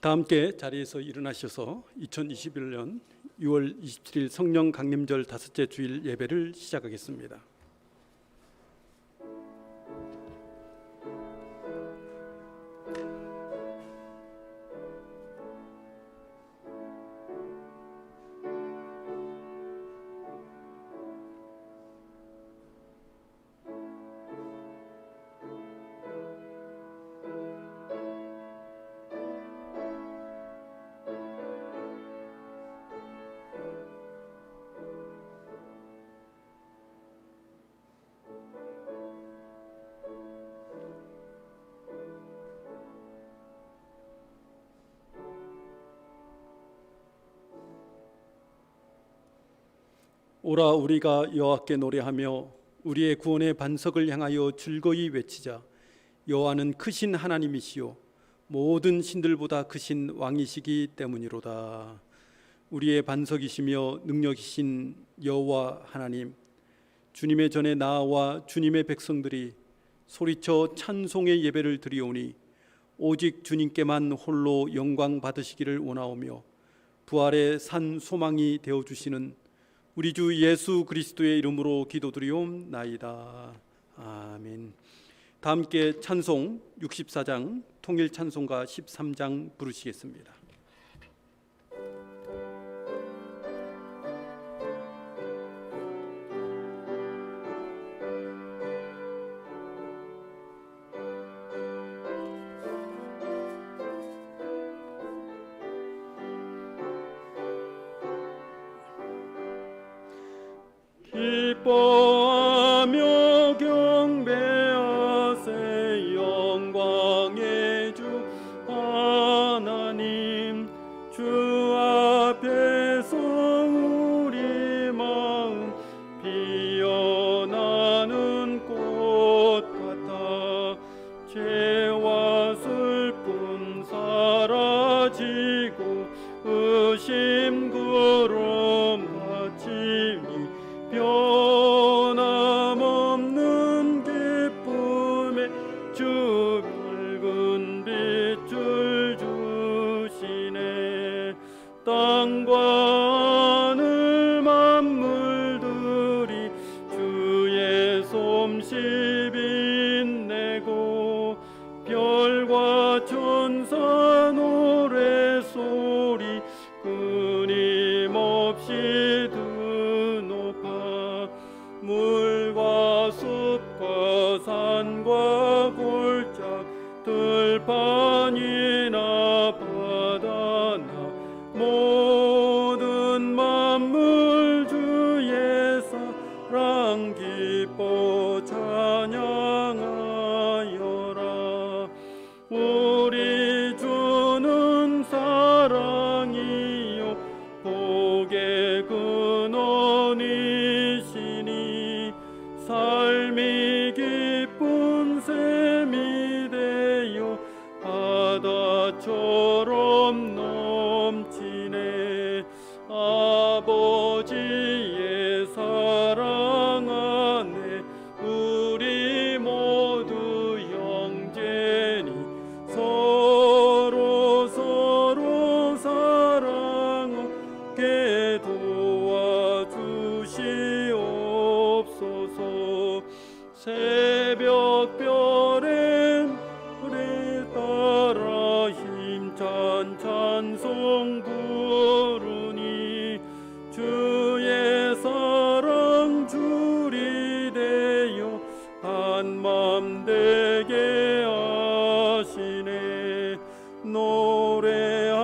다 함께 자리에서 일어나셔서 2021년 6월 27일 성령 강림절 다섯째 주일 예배를 시작하겠습니다. 오라 우리가 여호와께 노래하며 우리의 구원의 반석을 향하여 즐거이 외치자. 여호와는 크신 하나님이시요 모든 신들보다 크신 왕이시기 때문이로다. 우리의 반석이시며 능력이신 여호와 하나님, 주님의 전에 나와 주님의 백성들이 소리쳐 찬송의 예배를 드리오니 오직 주님께만 홀로 영광 받으시기를 원하오며 부활의 산 소망이 되어주시는 우리 주 예수 그리스도의 이름으로 기도드리옵나이다. 아멘. 다 함께 찬송 64장 통일 찬송가 13장 부르시겠습니다. 기뻐하며 경배하세 영광의 주 하나님. 주 앞에서 우리 마음 피어나는 꽃 같아 죄와 슬픔 사라지고 의심 구름 갇히니 변함없는 기쁨에 주 밝은 빛을 주시네. 땅과 하늘 만물들이 주의 솜씨 빛내고 별과 천사 노래소리 끊임없이 물과 숲과 산과 골짝 들판이나 바다나 모든 만물 주의 사랑 기뻐 찬양하여라. 우리 주는 사랑이요 복의 근원이시니 삶이 기쁜 샘이 되어 바다처럼 넘치네. 아버지의 사랑 안에 우리 모두 형제니 서로 사랑하게 도와주시옵소서. 새벽별엔 우리 따라 힘찬 찬송 부르니 주의 사랑 줄이 되어 한맘 되게 하시네. 노래하며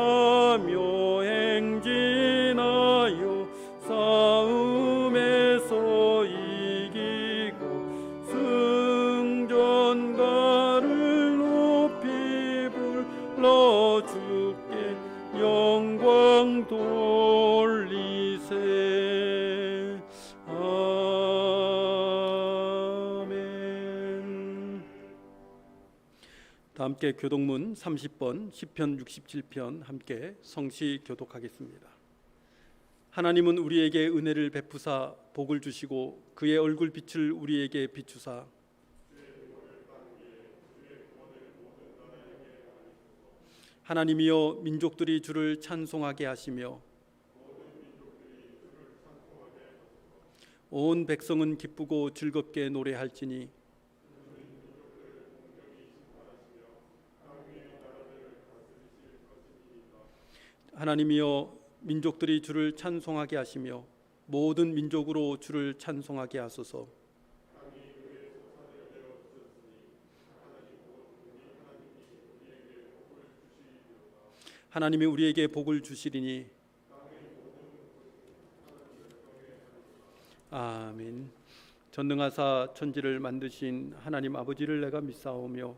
행진하여 싸움에서 이기고 승전가를 높이 불러 주께 영광 돌리세. 아멘. 다 함께 교독문 30번 시편 67편 함께 성시 교독하겠습니다. 하나님은 우리에게 은혜를 베푸사 복을 주시고 그의 얼굴 빛을 우리에게 비추사 하나님이여 민족들이 주를 찬송하게 하시며 온 백성은 기쁘고 즐겁게 노래할지니 하나님이여 민족들이 주를 찬송하게 하시며 모든 민족으로 주를 찬송하게 하소서. 하나님이 우리에게 복을 주시리니 아멘. 전능하사 천지를 만드신 하나님 아버지를 내가 믿사오며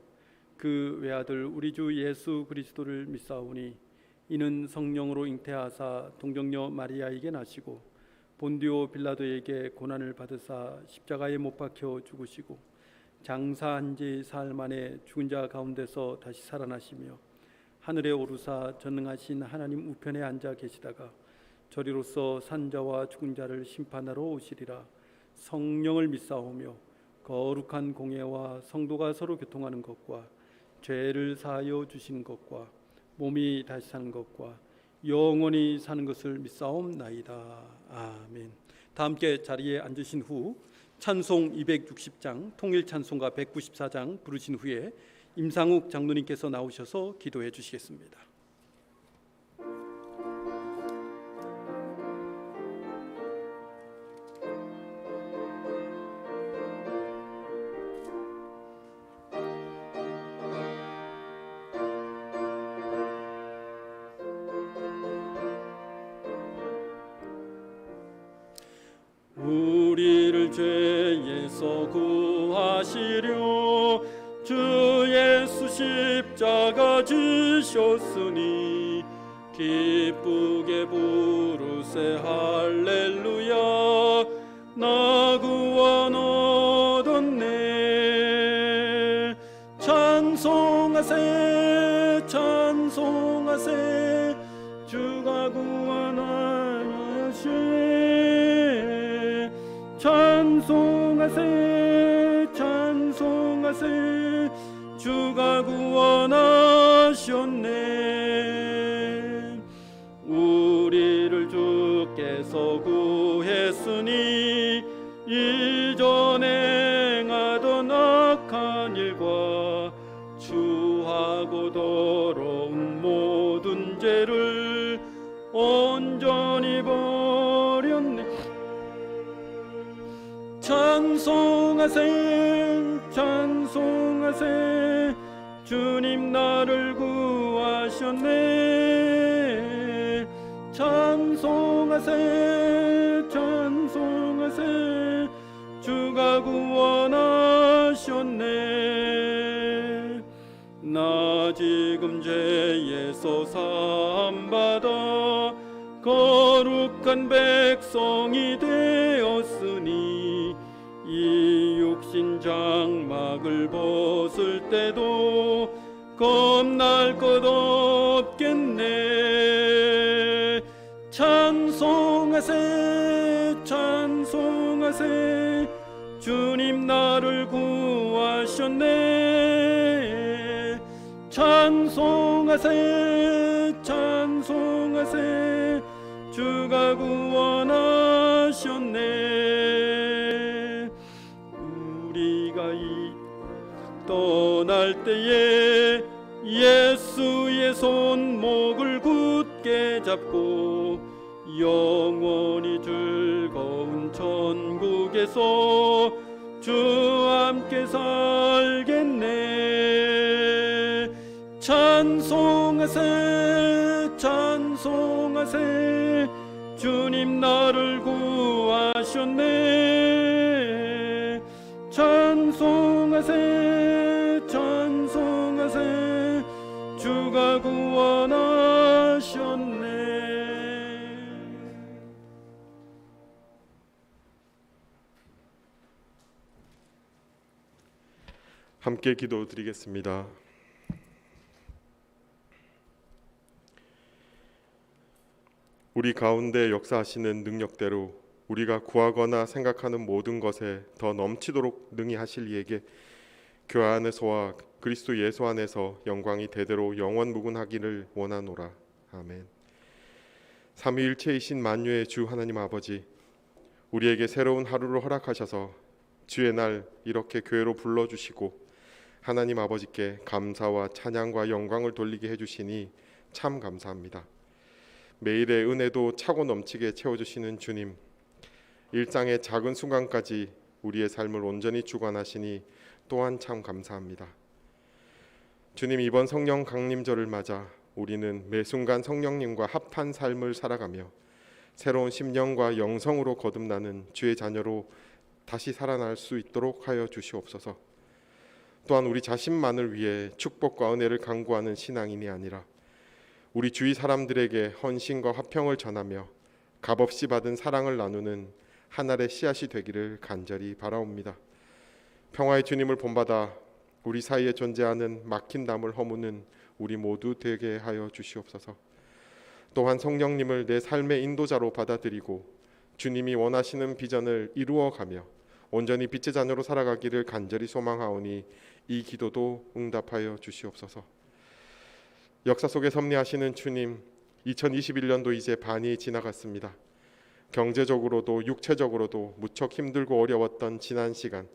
그 외아들 우리 주 예수 그리스도를 믿사오니 이는 성령으로 잉태하사 동정녀 마리아에게 나시고 본디오 빌라도에게 고난을 받으사 십자가에 못 박혀 죽으시고 장사한 지 사흘 만에 죽은 자 가운데서 다시 살아나시며 하늘에 오르사 전능하신 하나님 우편에 앉아 계시다가 저리로서 산자와 죽은 자를 심판하러 오시리라. 성령을 믿사오며 거룩한 공예와 성도가 서로 교통하는 것과 죄를 사하여 주시는 것과 몸이 다시 사는 것과 영원히 사는 것을 믿사옵나이다. 아멘. 다 함께 자리에 앉으신 후 찬송 260장 통일 찬송가 194장 부르신 후에 임상욱 장로님께서 나오셔서 기도해 주시겠습니다. 우리를 죄에서 구하시려 주 예수 십자가 지셨으니 기쁘게 부르세 할렐루야. 나 구원 얻었네. 찬송하세 찬송하세 주가 구원하시네. 찬송하세 찬송하세 주가 구원하셨네. 우리를 주께서 구했으니 이전에 행하던 악한 일과 추하고 더러운 모든 죄를 온전히 버렸네. 찬송하세 찬송하세 주님 나를 구하셨네. 찬송하세 찬송하세 주가 구원하셨네. 나 지금 죄에서 사함받아 거룩한 백성이 되었으니 이 육신 장막을 벗을 때도 겁날 것 없겠네. 찬송하세 찬송하세 주님 나를 구하셨네. 찬송하세 찬송하세 주가 구원하셨네. 우리가 떠날 때에 예수의 손목을 굳게 잡고 영원히 즐거운 천국에서 주와 함께 살겠네. 찬송하세 찬송하세 주님 나를 구하셨네. 찬송하세 찬송하세 주가 구원하셨네. 함께 기도드리겠습니다. 우리 가운데 역사하시는 능력대로 우리가 구하거나 생각하는 모든 것에 더 넘치도록 능히 하실 이에게 교회 안에서와 그리스도 예수 안에서 영광이 대대로 영원 무궁하기를 원하노라. 아멘. 삼위일체이신 만유의 주 하나님 아버지, 우리에게 새로운 하루를 허락하셔서 주의 날 이렇게 교회로 불러주시고 하나님 아버지께 감사와 찬양과 영광을 돌리게 해주시니 참 감사합니다. 매일의 은혜도 차고 넘치게 채워주시는 주님, 일상의 작은 순간까지 우리의 삶을 온전히 주관하시니 또한 참 감사합니다. 주님, 이번 성령 강림절을 맞아 우리는 매 순간 성령님과 합한 삶을 살아가며 새로운 심령과 영성으로 거듭나는 주의 자녀로 다시 살아날 수 있도록 하여 주시옵소서. 또한 우리 자신만을 위해 축복과 은혜를 간구하는 신앙인이 아니라 우리 주위 사람들에게 헌신과 화평을 전하며 값없이 받은 사랑을 나누는 하늘의 씨앗이 되기를 간절히 바라옵니다. 평화의 주님을 본받아 우리 사이에 존재하는 막힌 담을 허무는 우리 모두 되게 하여 주시옵소서. 또한 성령님을 내 삶의 인도자로 받아들이고 주님이 원하시는 비전을 이루어가며 온전히 빛의 자녀로 살아가기를 간절히 소망하오니 이 기도도 응답하여 주시옵소서. 역사 속에 섭리하시는 주님, 2021년도 이제 반이 지나갔습니다. 경제적으로도 육체적으로도 무척 힘들고 어려웠던 지난 시간,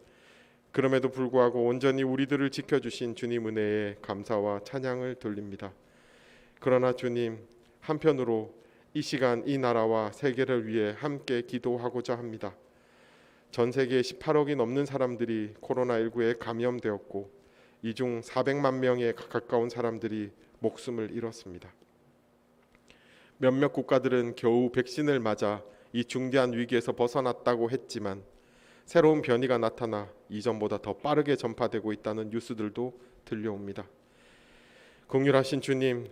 그럼에도 불구하고 온전히 우리들을 지켜주신 주님 은혜에 감사와 찬양을 돌립니다. 그러나 주님, 한편으로 이 시간 이 나라와 세계를 위해 함께 기도하고자 합니다. 전 세계 18억이 넘는 사람들이 코로나19에 감염되었고 이 중 400만 명에 가까운 사람들이 목숨을 잃었습니다. 몇몇 국가들은 겨우 백신을 맞아 이 중대한 위기에서 벗어났다고 했지만 새로운 변이가 나타나 이전보다 더 빠르게 전파되고 있다는 뉴스들도 들려옵니다. 긍휼하신 주님,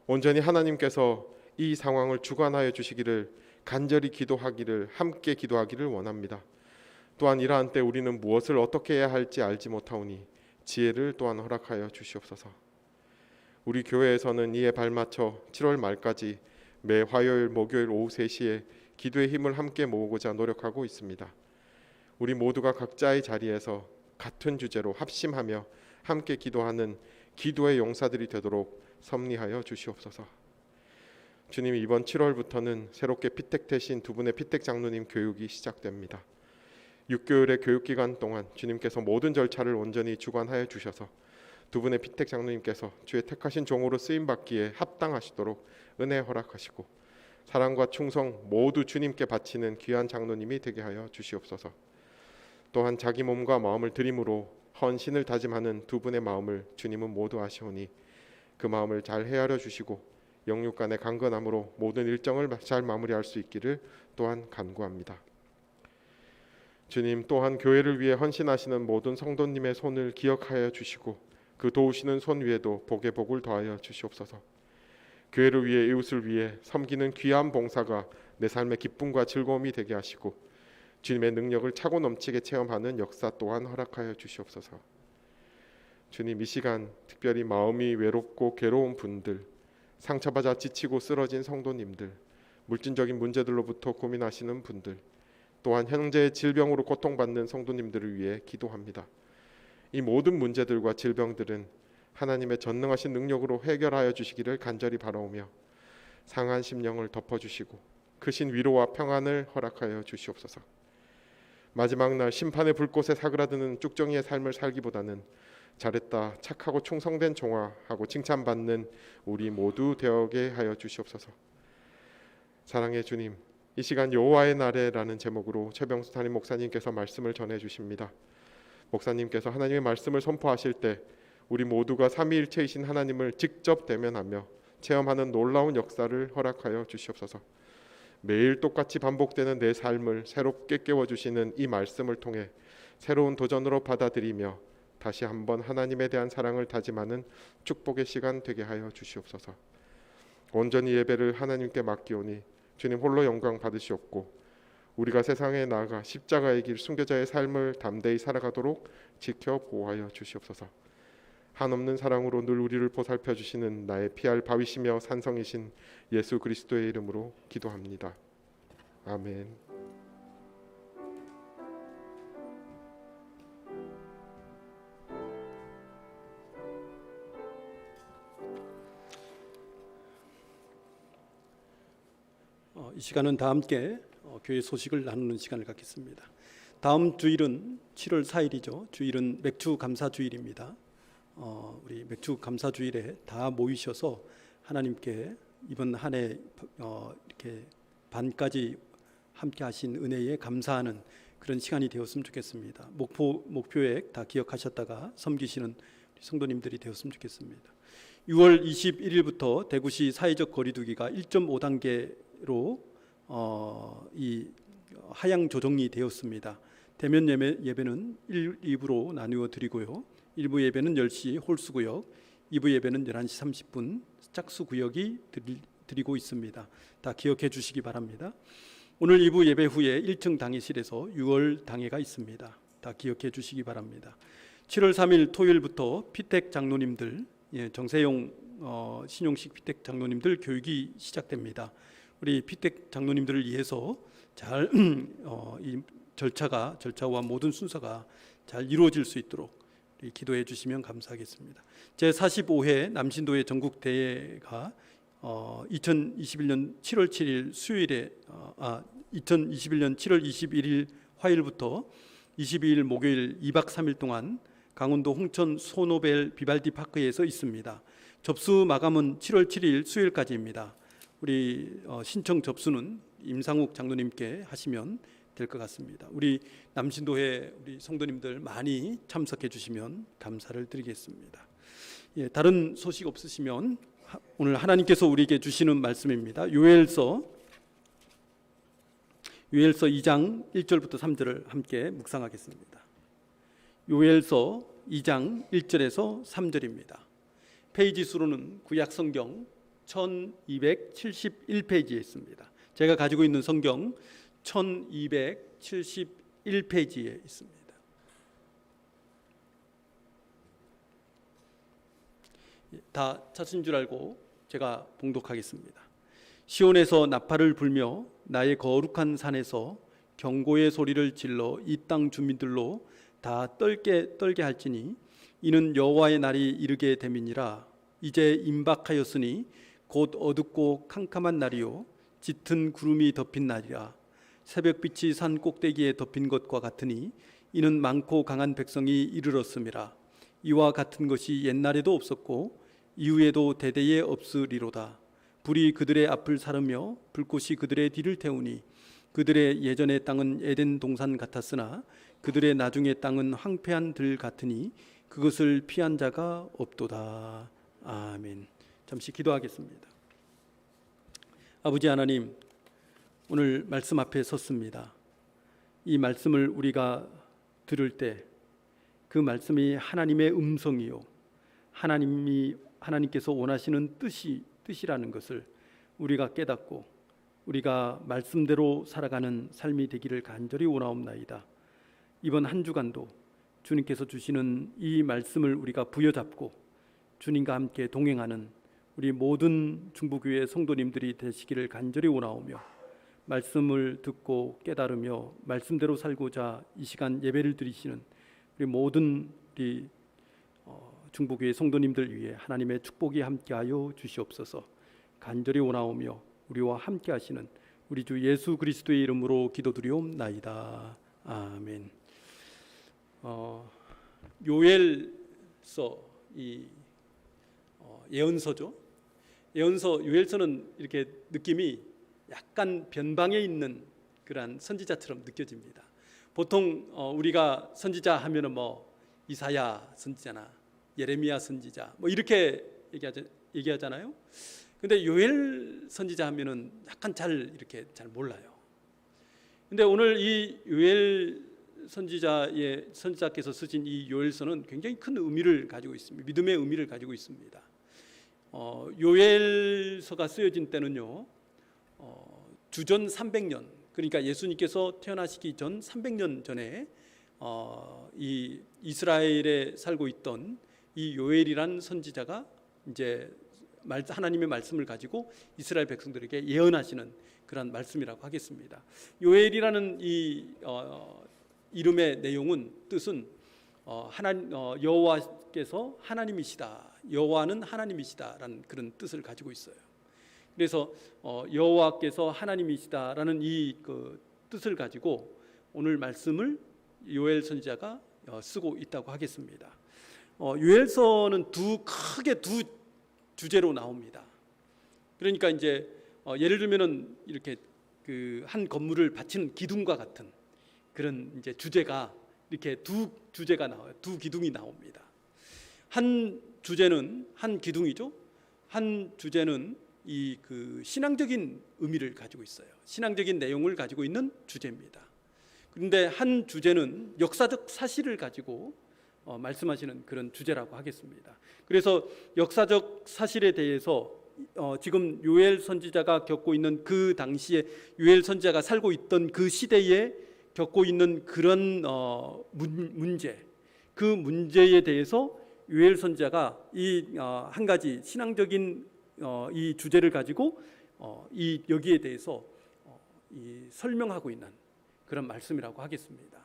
온전히 하나님께서 이 상황을 주관하여 주시기를 간절히 기도하기를 함께 기도하기를 원합니다. 또한 이러한 때 우리는 무엇을 어떻게 해야 할지 알지 못하오니 지혜를 또한 허락하여 주시옵소서. 우리 교회에서는 이에 발맞춰 7월 말까지 매 화요일, 목요일 오후 3시에 기도의 힘을 함께 모으고자 노력하고 있습니다. 우리 모두가 각자의 자리에서 같은 주제로 합심하며 함께 기도하는 기도의 용사들이 되도록 섭리하여 주시옵소서. 주님, 이번 7월부터는 새롭게 피택되신 두 분의 피택 장로님 교육이 시작됩니다. 6개월의 교육기간 동안 주님께서 모든 절차를 온전히 주관하여 주셔서 두 분의 피택 장로님께서 주의 택하신 종으로 쓰임받기에 합당하시도록 은혜 허락하시고 사랑과 충성 모두 주님께 바치는 귀한 장로님이 되게 하여 주시옵소서. 또한 자기 몸과 마음을 드림으로 헌신을 다짐하는 두 분의 마음을 주님은 모두 아시오니 그 마음을 잘 헤아려 주시고 영육 간의 강건함으로 모든 일정을 잘 마무리할 수 있기를 또한 간구합니다. 주님, 또한 교회를 위해 헌신하시는 모든 성도님의 손을 기억하여 주시고 그 도우시는 손 위에도 복의 복을 더하여 주시옵소서. 교회를 위해 이웃을 위해 섬기는 귀한 봉사가 내 삶의 기쁨과 즐거움이 되게 하시고 주님의 능력을 차고 넘치게 체험하는 역사 또한 허락하여 주시옵소서. 주님, 이 시간 특별히 마음이 외롭고 괴로운 분들, 상처받아 지치고 쓰러진 성도님들, 물질적인 문제들로부터 고민하시는 분들, 또한 현재의 질병으로 고통받는 성도님들을 위해 기도합니다. 이 모든 문제들과 질병들은 하나님의 전능하신 능력으로 해결하여 주시기를 간절히 바라오며 상한 심령을 덮어주시고 크신 위로와 평안을 허락하여 주시옵소서. 마지막 날 심판의 불꽃에 사그라드는 쭉정이의 삶을 살기보다는 잘했다, 착하고 충성된 종아 하고 칭찬받는 우리 모두 되게 하여 주시옵소서. 사랑의 주님, 이 시간 여호와의 날에라는 제목으로 최병수 담임 목사님께서 말씀을 전해 주십니다. 목사님께서 하나님의 말씀을 선포하실 때 우리 모두가 삼위일체이신 하나님을 직접 대면하며 체험하는 놀라운 역사를 허락하여 주시옵소서. 매일 똑같이 반복되는 내 삶을 새롭게 깨워주시는 이 말씀을 통해 새로운 도전으로 받아들이며 다시 한번 하나님에 대한 사랑을 다짐하는 축복의 시간 되게 하여 주시옵소서. 온전히 예배를 하나님께 맡기오니 주님 홀로 영광 받으시옵고 우리가 세상에 나아가 십자가의 길 순교자의 삶을 담대히 살아가도록 지켜 보호하여 주시옵소서. 한없는 사랑으로 늘 우리를 보살펴 주시는 나의 피할 바위시며 산성이신 예수 그리스도의 이름으로 기도합니다. 아멘. 이 시간은 다 함께 교회 소식을 나누는 시간을 갖겠습니다. 다음 주일은 7월 4일이죠. 주일은 맥주 감사 주일입니다. 우리 맥주 감사 주일에 다 모이셔서 하나님께 이번 한 해 이렇게 반까지 함께 하신 은혜에 감사하는 그런 시간이 되었으면 좋겠습니다. 목표액 다 기억하셨다가 섬기시는 성도님들이 되었으면 좋겠습니다. 6월 21일부터 대구시 사회적 거리두기가 1.5단계로 이 하향 조정이 되었습니다. 대면 예배는 1, 2부로 나누어 드리고요. 1부 예배는 10시 홀수구역, 2부 예배는 11시 30분 짝수구역이 드리고 있습니다. 다 기억해 주시기 바랍니다. 오늘 2부 예배 후에 1층 당회실에서 6월 당회가 있습니다. 다 기억해 주시기 바랍니다. 7월 3일 토요일부터 피택 장로님들, 정세용 신용식 피택 장로님들 교육이 시작됩니다. 우리 피택 장로님들을 위해서 잘 이 절차와 모든 순서가 잘 이루어질 수 있도록 기도해 주시면 감사하겠습니다. 제45회 남신도회 전국 대회가 2021년 7월 7일 수요일에 2021년 7월 21일 화요일부터 22일 목요일 2박 3일 동안 강원도 홍천 소노벨 비발디 파크에서 있습니다. 접수 마감은 7월 7일 수요일까지입니다. 우리 신청 접수는 임상욱 장로님께 하시면 될 것 같습니다. 우리 남신도회 우리 성도님들 많이 참석해 주시면 감사를 드리겠습니다. 다른 소식 없으시면 오늘 하나님께서 우리에게 주시는 말씀입니다. 요엘서 2장 1절부터 3절을 함께 묵상하겠습니다. 요엘서 2장 1절에서 3절입니다. 페이지 수로는 구약 성경 1271페이지에 있습니다. 제가 가지고 있는 성경 1271페이지에 있습니다. 다 찾으신 줄 알고 제가 봉독하겠습니다. 시온에서 나팔을 불며 나의 거룩한 산에서 경고의 소리를 질러 이 땅 주민들로 다 떨게 할지니 이는 여호와의 날이 이르게 됨이니라. 이제 임박하였으니 곧 어둡고 캄캄한 날이요 짙은 구름이 덮인 날이라. 새벽빛이 산 꼭대기에 덮인 것과 같으니 이는 많고 강한 백성이 이르렀음이라. 이와 같은 것이 옛날에도 없었고 이후에도 대대에 없으리로다. 불이 그들의 앞을 사르며 불꽃이 그들의 뒤를 태우니 그들의 예전의 땅은 에덴 동산 같았으나 그들의 나중의 땅은 황폐한 들 같으니 그것을 피한 자가 없도다. 아멘. 잠시 기도하겠습니다. 아버지 하나님, 오늘 말씀 앞에 섰습니다. 이 말씀을 우리가 들을 때 그 말씀이 하나님의 음성이요 하나님께서 원하시는 뜻이라는 것을 우리가 깨닫고 우리가 말씀대로 살아가는 삶이 되기를 간절히 원하옵나이다. 이번 한 주간도 주님께서 주시는 이 말씀을 우리가 부여잡고 주님과 함께 동행하는 우리 모든 중부교회 성도님들이 되시기를 간절히 원하오며 말씀을 듣고 깨달으며 말씀대로 살고자 이 시간 예배를 드리시는 우리 모든 우리 중부교회 성도님들 위해 하나님의 축복이 함께하여 주시옵소서. 간절히 원하오며 우리와 함께하시는 우리 주 예수 그리스도의 이름으로 기도드리옵나이다. 아멘. 요엘서 이 예언서죠. 요엘서는 이렇게 느낌이 약간 변방에 있는 그러한 선지자처럼 느껴집니다. 보통 우리가 선지자 하면은 뭐 이사야 선지자나 예레미야 선지자 뭐 이렇게 얘기하잖아요. 근데 요엘 선지자 하면은 약간 이렇게 잘 몰라요. 근데 오늘 이 요엘 선지자께서 쓰신 이 요엘서는 굉장히 큰 의미를 가지고 있습니다. 믿음의 의미를 가지고 있습니다. 요엘서가 쓰여진 때는요, 주전 300년, 그러니까 예수님께서 태어나시기 전 300년 전에 이 이스라엘에 살고 있던 이 요엘이란 선지자가 이제 하나님의 말씀을 가지고 이스라엘 백성들에게 예언하시는 그런 말씀이라고 하겠습니다. 요엘이라는 이 이름의 뜻은 여호와께서 하나님이시다, 여호와는 하나님이시다라는 그런 뜻을 가지고 있어요. 그래서 여호와께서 하나님이시다라는 이 뜻을 가지고 오늘 말씀을 요엘 선지자가 쓰고 있다고 하겠습니다. 요엘서는 크게 두 주제로 나옵니다. 그러니까 이제 예를 들면은 이렇게 그 한 건물을 바치는 기둥과 같은 그런 이제 주제가 이렇게 두 주제가 나와요. 두 기둥이 나옵니다. 한 주제는 한 기둥이죠. 한 주제는 이 그 신앙적인 의미를 가지고 있어요. 신앙적인 내용을 가지고 있는 주제입니다. 그런데 한 주제는 역사적 사실을 가지고 말씀하시는 그런 주제라고 하겠습니다. 그래서 역사적 사실에 대해서 지금 요엘 선지자가 겪고 있는 그 당시에 요엘 선지자가 살고 있던 그 시대에 겪고 있는 그런 문제, 그 문제에 대해서 요엘 선지자가 이 한 가지 신앙적인 이 주제를 가지고 이 여기에 대해서 이 설명하고 있는 그런 말씀이라고 하겠습니다.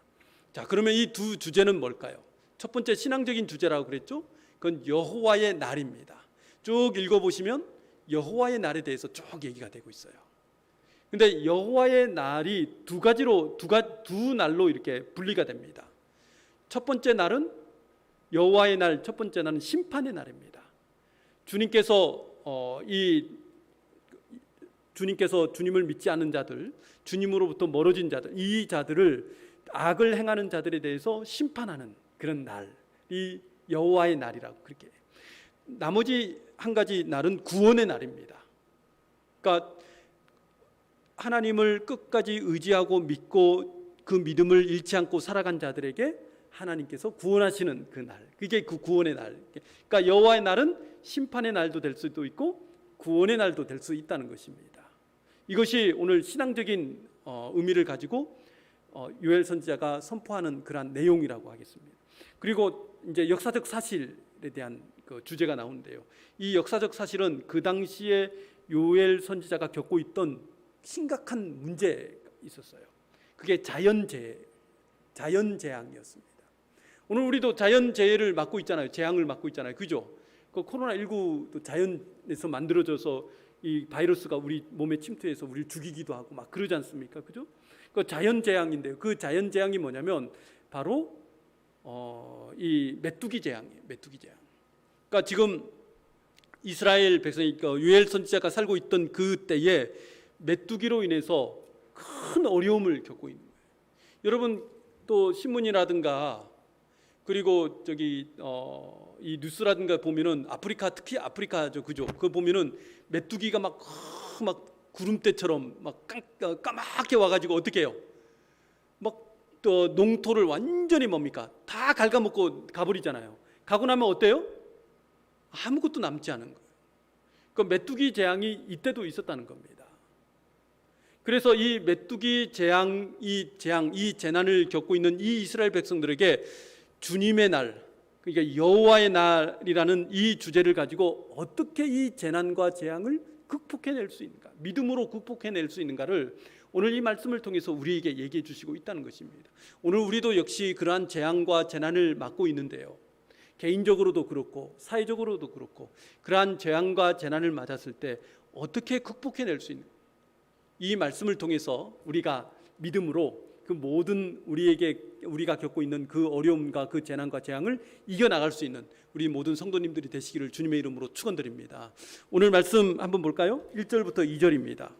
자, 그러면 이 두 주제는 뭘까요? 첫 번째 신앙적인 주제라고 그랬죠? 그건 여호와의 날입니다. 쭉 읽어보시면 여호와의 날에 대해서 쭉 얘기가 되고 있어요. 근데 여호와의 날이 두 날로 이렇게 분리가 됩니다. 첫 번째 날은 여호와의 날, 첫 번째 날은 심판의 날입니다. 주님께서 주님을 믿지 않는 자들, 주님으로부터 멀어진 자들, 이 자들을 악을 행하는 자들에 대해서 심판하는 그런 날이 여호와의 날이라고 그렇게. 나머지 한 가지 날은 구원의 날입니다. 그러니까 하나님을 끝까지 의지하고 믿고 그 믿음을 잃지 않고 살아간 자들에게 하나님께서 구원하시는 그 날, 그게 그 구원의 날. 그러니까 여호와의 날은 심판의 날도 될 수도 있고 구원의 날도 될 수 있다는 것입니다. 이것이 오늘 신앙적인 의미를 가지고 요엘 선지자가 선포하는 그러한 내용이라고 하겠습니다. 그리고 이제 역사적 사실에 대한 그 주제가 나오는데요. 이 역사적 사실은 그 당시에 요엘 선지자가 겪고 있던 심각한 문제가 있었어요. 그게 자연재앙이었습니다. 오늘 우리도 자연재해를 맡고 있잖아요. 재앙을 맡고 있잖아요. 그죠? 그 코로나19도 자연에서 만들어져서 이 바이러스가 우리 몸에 침투해서 우리를 죽이기도 하고 막 그러지 않습니까? 그죠? 그 자연재앙인데요. 그 자연재앙이 뭐냐면 바로 이 메뚜기 재앙이에요. 메뚜기 재앙. 그러니까 지금 이스라엘 백성이 요엘 선지자가 살고 있던 그 때에 메뚜기로 인해서 큰 어려움을 겪고 있는 거예요. 여러분 또 신문이라든가 그리고 이 뉴스라든가 보면은 아프리카, 특히 아프리카죠, 그죠? 그거 보면은 메뚜기가 막 구름대처럼 막 까맣게 와가지고 어떻게 해요? 막 또 농토를 완전히 뭡니까? 다 갉아먹고 가버리잖아요. 가고 나면 어때요? 아무것도 남지 않은 거예요. 그 메뚜기 재앙이 이때도 있었다는 겁니다. 그래서 이 메뚜기 재앙, 이 재난을 겪고 있는 이 이스라엘 백성들에게 주님의 날, 그러니까 여호와의 날이라는 이 주제를 가지고 어떻게 이 재난과 재앙을 극복해낼 수 있는가, 믿음으로 극복해낼 수 있는가를 오늘 이 말씀을 통해서 우리에게 얘기해 주시고 있다는 것입니다. 오늘 우리도 역시 그러한 재앙과 재난을 맞고 있는데요. 개인적으로도 그렇고 사회적으로도 그렇고 그러한 재앙과 재난을 맞았을 때 어떻게 극복해낼 수 있는가, 이 말씀을 통해서 우리가 믿음으로 그 모든 우리가 겪고 있는 그 어려움과 그 재난과 재앙을 이겨나갈 수 있는 우리 모든 성도님들이 되시기를 주님의 이름으로 축원드립니다. 오늘 말씀 한번 볼까요? 1절부터 2절입니다.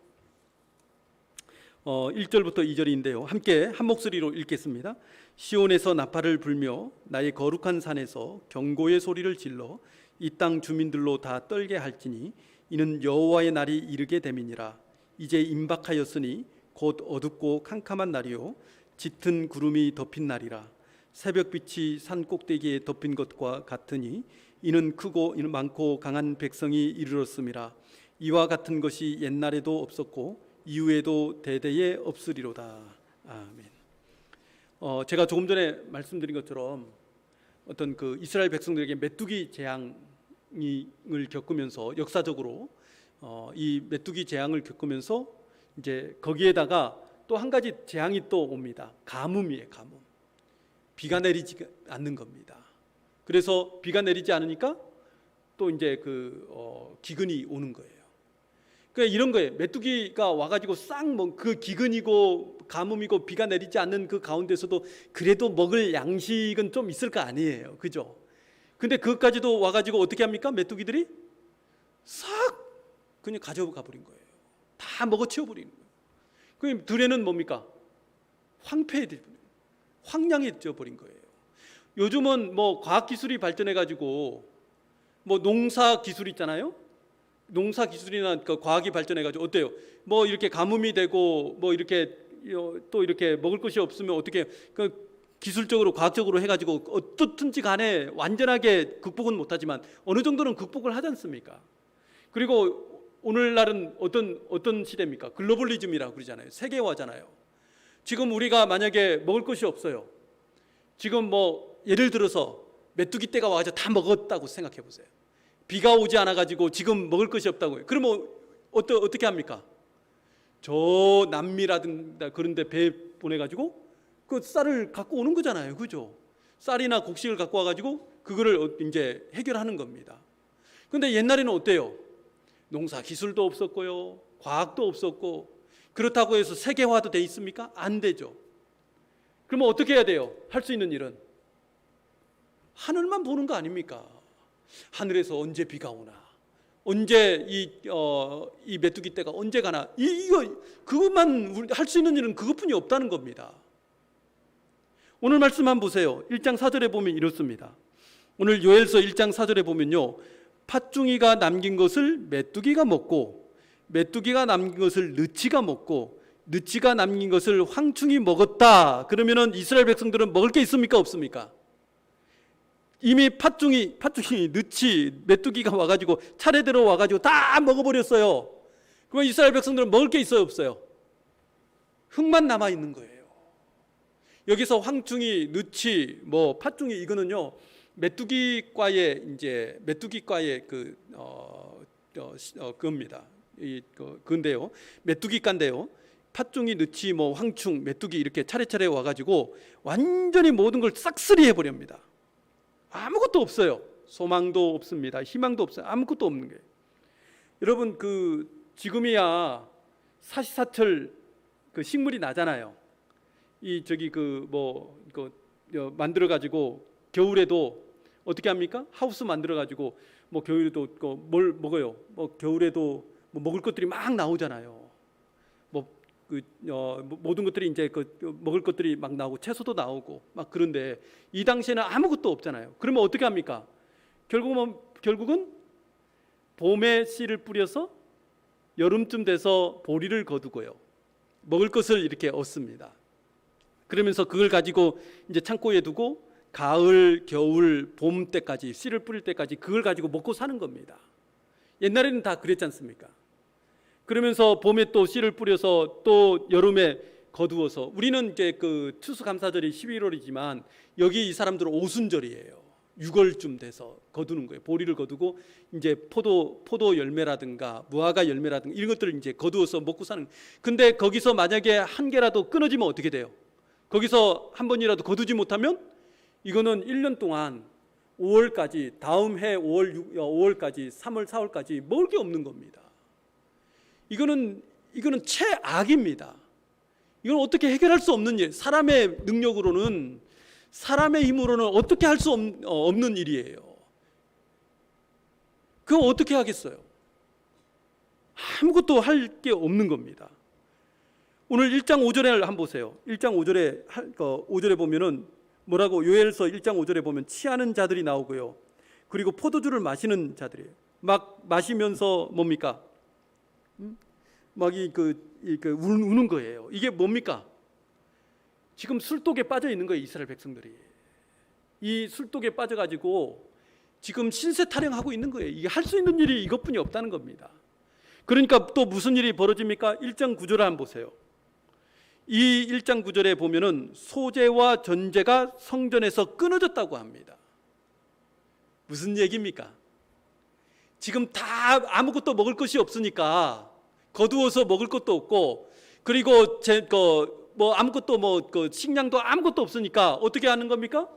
1절부터 2절인데요. 함께 한 목소리로 읽겠습니다. 시온에서 나팔을 불며 나의 거룩한 산에서 경고의 소리를 질러 이 땅 주민들로 다 떨게 할지니 이는 여호와의 날이 이르게 됨이니라. 이제 임박하였으니 곧 어둡고 캄캄한 날이요 짙은 구름이 덮인 날이라. 새벽빛이 산 꼭대기에 덮인 것과 같으니 이는 크고 이는 많고 강한 백성이 이르렀음이라. 이와 같은 것이 옛날에도 없었고 이후에도 대대에 없으리로다. 아멘. 제가 조금 전에 말씀드린 것처럼 어떤 그 이스라엘 백성들에게 메뚜기 재앙을 겪으면서 역사적으로 이 메뚜기 재앙을 겪으면서 이제 거기에다가 또 한 가지 재앙이 또 옵니다. 가뭄이에요. 가뭄. 비가 내리지 않는 겁니다. 그래서 비가 내리지 않으니까 또 이제 기근이 오는 거예요. 그러니까 이런 거예요. 메뚜기가 와가지고 싹 뭐 그 기근이고 가뭄이고 비가 내리지 않는 그 가운데서도 그래도 먹을 양식은 좀 있을 거 아니에요, 그죠? 근데 그것까지도 와가지고 어떻게 합니까? 메뚜기들이 싹 그냥 가져가 버린 거예요. 다 먹어치워 버리는 거예요. 그럼 들에는 뭡니까? 황폐해져 버린, 황량해져 버린 거예요. 요즘은 뭐 과학 기술이 발전해 가지고 뭐 농사 기술 있잖아요. 농사 기술이나 그 과학이 발전해 가지고 어때요? 뭐 이렇게 가뭄이 되고 뭐 이렇게 또 이렇게 먹을 것이 없으면 어떻게 그 기술적으로 과학적으로 해 가지고 어떻든지 간에 완전하게 극복은 못 하지만 어느 정도는 극복을 하지 않습니까? 그리고 오늘날은 어떤 시대입니까? 글로벌리즘이라고 그러잖아요. 세계화잖아요. 지금 우리가 만약에 먹을 것이 없어요. 지금 뭐 예를 들어서 메뚜기 떼가 와서 다 먹었다고 생각해 보세요. 비가 오지 않아 가지고 지금 먹을 것이 없다고요. 그러면 어떻게 합니까? 저 남미라든가 그런 데 배 보내 가지고 그 쌀을 갖고 오는 거잖아요. 그죠? 쌀이나 곡식을 갖고 와 가지고 그거를 이제 해결하는 겁니다. 근데 옛날에는 어때요? 농사 기술도 없었고요. 과학도 없었고 그렇다고 해서 세계화도 돼 있습니까? 안 되죠. 그러면 어떻게 해야 돼요? 할 수 있는 일은 하늘만 보는 거 아닙니까? 하늘에서 언제 비가 오나, 언제 이 메뚜기 떼가 언제 가나, 그것만 할 수 있는 일은 그것뿐이 없다는 겁니다. 오늘 말씀 한번 보세요. 1장 4절에 보면 이렇습니다. 오늘 요엘서 1장 4절에 보면요, 팥중이가 남긴 것을 메뚜기가 먹고 메뚜기가 남긴 것을 느치가 먹고 느치가 남긴 것을 황충이 먹었다. 그러면은 이스라엘 백성들은 먹을 게 있습니까? 없습니까? 이미 팥중이, 느치, 메뚜기가 와가지고 차례대로 와가지고 다 먹어버렸어요. 그럼 이스라엘 백성들은 먹을 게 있어요? 없어요? 흙만 남아 있는 거예요. 여기서 황충이, 느치, 뭐 팥중이 이거는요 메뚜기과의 그겁니다. 그건데요. 메뚜기과인데요. 팥중이, 느치, 뭐 황충, 메뚜기 이렇게 차례차례 와가지고 완전히 모든 걸 싹쓸이 해버립니다. 아무것도 없어요. 소망도 없습니다. 희망도 없어요. 아무것도 없는 거예요. 여러분 지금이야 사시사철 그 식물이 나잖아요. 만들어 가지고 겨울에도 어떻게 합니까? 하우스 만들어 가지고 뭐 겨울에도 뭘 먹어요? 뭐 겨울에도 뭐 먹을 것들이 막 나오잖아요. 모든 것들이 이제 먹을 것들이 막 나오고 채소도 나오고 막 그런데 이 당시에는 아무것도 없잖아요. 그러면 어떻게 합니까? 결국은 봄에 씨를 뿌려서 여름쯤 돼서 보리를 거두고요. 먹을 것을 이렇게 얻습니다. 그러면서 그걸 가지고 이제 창고에 두고 가을, 겨울, 봄 때까지 씨를 뿌릴 때까지 그걸 가지고 먹고 사는 겁니다. 옛날에는 다 그랬지 않습니까? 그러면서 봄에 또 씨를 뿌려서 또 여름에 거두어서 우리는 이제 그 추수감사절이 11월이지만 여기 이 사람들은 오순절이에요. 6월쯤 돼서 거두는 거예요. 보리를 거두고 이제 포도 열매라든가 무화과 열매라든가 이런 것들을 이제 거두어서 먹고 사는. 근데 거기서 만약에 한 개라도 끊어지면 어떻게 돼요? 거기서 한 번이라도 거두지 못하면 이거는 1년 동안 5월까지 다음 해 5월까지 3월 4월까지 먹을 게 없는 겁니다. 이거는 최악입니다. 이건 어떻게 해결할 수 없는 일, 사람의 능력으로는 사람의 힘으로는 어떻게 할 수 없는 일이에요. 그거 어떻게 하겠어요? 아무것도 할 게 없는 겁니다. 오늘 1장 5절에 한번 보세요. 1장 5절에 보면은 뭐라고 요엘서 1장 5절에 보면 취하는 자들이 나오고요. 그리고 포도주를 마시는 자들이에요. 막 마시면서 뭡니까? 막 우는 거예요. 이게 뭡니까? 지금 술독에 빠져 있는 거예요. 이스라엘 백성들이 이 술독에 빠져가지고 지금 신세 타령하고 있는 거예요. 이게 할 수 있는 일이 이것뿐이 없다는 겁니다. 그러니까 또 무슨 일이 벌어집니까? 1장 9절을 한번 보세요. 이 1장 9절에 보면은 소재와 전제가 성전에서 끊어졌다고 합니다. 무슨 얘기입니까? 지금 다 아무것도 먹을 것이 없으니까 거두어서 먹을 것도 없고 그리고 식량도 아무것도 없으니까 어떻게 하는 겁니까?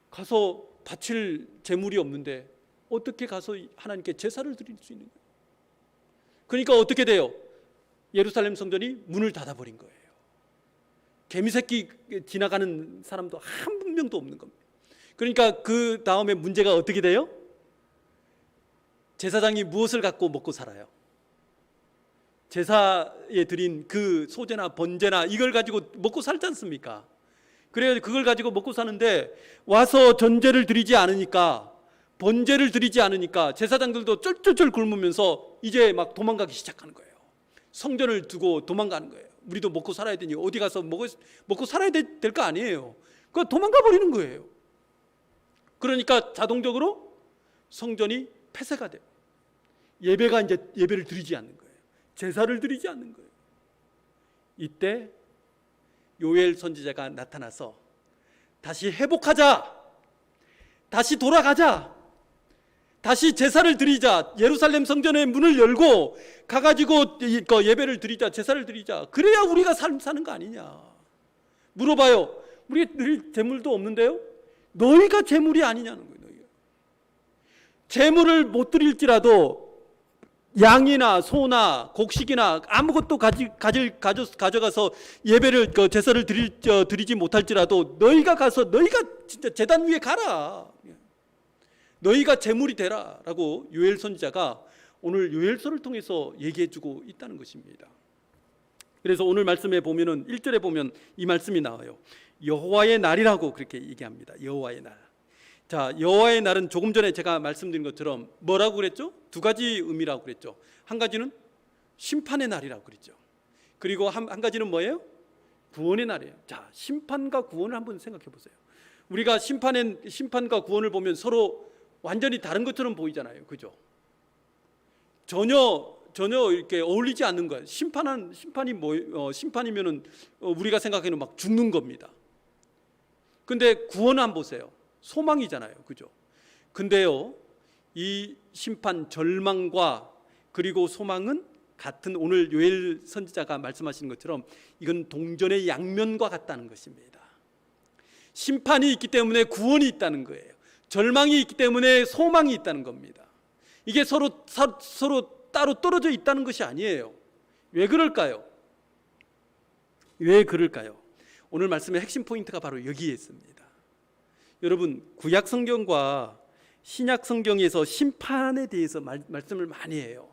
가서 바칠 재물이 없는데 어떻게 가서 하나님께 제사를 드릴 수 있는 거예요? 그러니까 어떻게 돼요? 예루살렘 성전이 문을 닫아버린 거예요. 개미새끼 지나가는 사람도 한 명도 없는 겁니다. 그러니까 그 다음에 문제가 어떻게 돼요? 제사장이 무엇을 갖고 먹고 살아요? 제사에 드린 그 소제나 번제나 이걸 가지고 먹고 살지 않습니까? 그래서 그걸 가지고 먹고 사는데 와서 전제를 드리지 않으니까, 번제를 드리지 않으니까 제사장들도 쩔쩔쩔 굶으면서 이제 막 도망가기 시작하는 거예요. 성전을 두고 도망가는 거예요. 우리도 먹고 살아야 되니 어디 가서 먹고 살아야 될 거 아니에요. 그거 도망가 버리는 거예요. 그러니까 자동적으로 성전이 폐쇄가 돼요. 예배가 이제 예배를 드리지 않는 거예요. 제사를 드리지 않는 거예요. 이때 요엘 선지자가 나타나서 다시 회복하자, 다시 돌아가자, 다시 제사를 드리자, 예루살렘 성전의 문을 열고 가가지고 예배를 드리자, 제사를 드리자. 그래야 우리가 사는 거 아니냐. 물어봐요. 우리 드릴 재물도 없는데요? 너희가 재물이 아니냐는 거예요. 너희가. 재물을 못 드릴지라도 양이나 소나 곡식이나 아무것도 가져가서 예배를 제사를 드리지 못할지라도 너희가 가서 너희가 진짜 제단 위에 가라. 너희가 제물이 되라라고 요엘 선지자가 오늘 요엘서를 통해서 얘기해주고 있다는 것입니다. 그래서 오늘 말씀에 보면은 1절에 보면 이 말씀이 나와요. 여호와의 날이라고 그렇게 얘기합니다. 여호와의 날. 자, 여호와의 날은 조금 전에 제가 말씀드린 것처럼 뭐라고 그랬죠? 두 가지 의미라고 그랬죠. 한 가지는 심판의 날이라고 그랬죠. 그리고 한 가지는 뭐예요? 구원의 날이에요. 자, 심판과 구원을 한번 생각해 보세요. 우리가 심판과 구원을 보면 서로 완전히 다른 것처럼 보이잖아요. 그죠? 전혀 이렇게 어울리지 않는 거예요. 심판이면은 우리가 생각하는 막 죽는 겁니다. 근데 구원은 한번 보세요. 소망이잖아요. 그죠? 근데요, 이 심판, 절망과 그리고 소망은 같은, 오늘 요엘 선지자가 말씀하시는 것처럼 이건 동전의 양면과 같다는 것입니다. 심판이 있기 때문에 구원이 있다는 거예요. 절망이 있기 때문에 소망이 있다는 겁니다. 이게 서로 따로 떨어져 있다는 것이 아니에요. 왜 그럴까요? 왜 그럴까요? 오늘 말씀의 핵심 포인트가 바로 여기에 있습니다. 여러분, 구약 성경과 신약 성경에서 심판에 대해서 말씀을 많이 해요.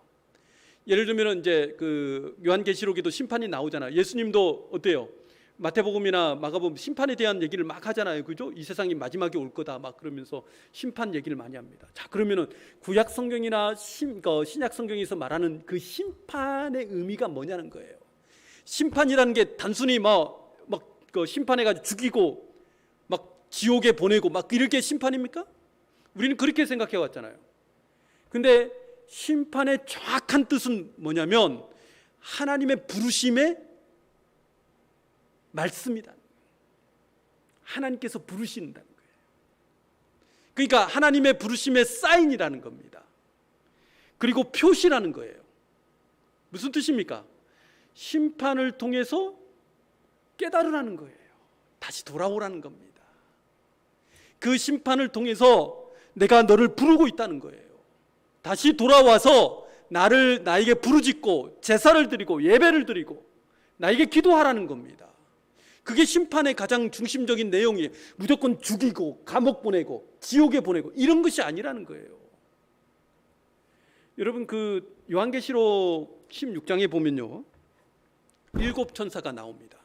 예를 들면 이제 그 요한계시록에도 심판이 나오잖아요. 예수님도 어때요? 마태복음이나 마가복음 심판에 대한 얘기를 막 하잖아요. 그죠? 이 세상이 마지막에 올 거다 막 그러면서 심판 얘기를 많이 합니다. 자, 그러면은 구약 성경이나 신약 성경에서 말하는 그 심판의 의미가 뭐냐는 거예요. 심판이라는 게 단순히 그 심판해가지고 죽이고 막 지옥에 보내고 막 이렇게 심판입니까? 우리는 그렇게 생각해 왔잖아요. 근데 심판의 정확한 뜻은 뭐냐면 하나님의 부르심의 말씀이다. 하나님께서 부르신다는 거예요. 그러니까 하나님의 부르심의 사인이라는 겁니다. 그리고 표시라는 거예요. 무슨 뜻입니까? 심판을 통해서 깨달으라는 거예요. 다시 돌아오라는 겁니다. 그 심판을 통해서 내가 너를 부르고 있다는 거예요. 다시 돌아와서 나에게 부르짖고 제사를 드리고 예배를 드리고 나에게 기도하라는 겁니다. 그게 심판의 가장 중심적인 내용이에요. 무조건 죽이고 감옥 보내고 지옥에 보내고 이런 것이 아니라는 거예요. 여러분, 그 요한계시록 16장에 보면요, 7 천사가 나옵니다.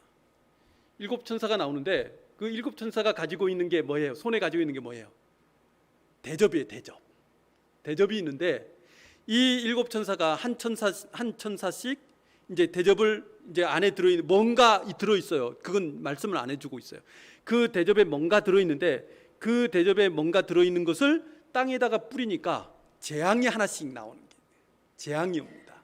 7 천사가 나오는데 그 7 천사가 가지고 있는 게 뭐예요? 손에 가지고 있는 게 뭐예요? 대접이에요. 대접이 있는데 이 7 천사가 한 천사씩 이제 대접을 이제 안에 들어있는 뭔가 들어있어요. 그건 말씀을 안 해주고 있어요. 그 대접에 뭔가 들어있는데 그 대접에 뭔가 들어있는 것을 땅에다가 뿌리니까 재앙이 하나씩 나오는 게 재앙이 옵니다.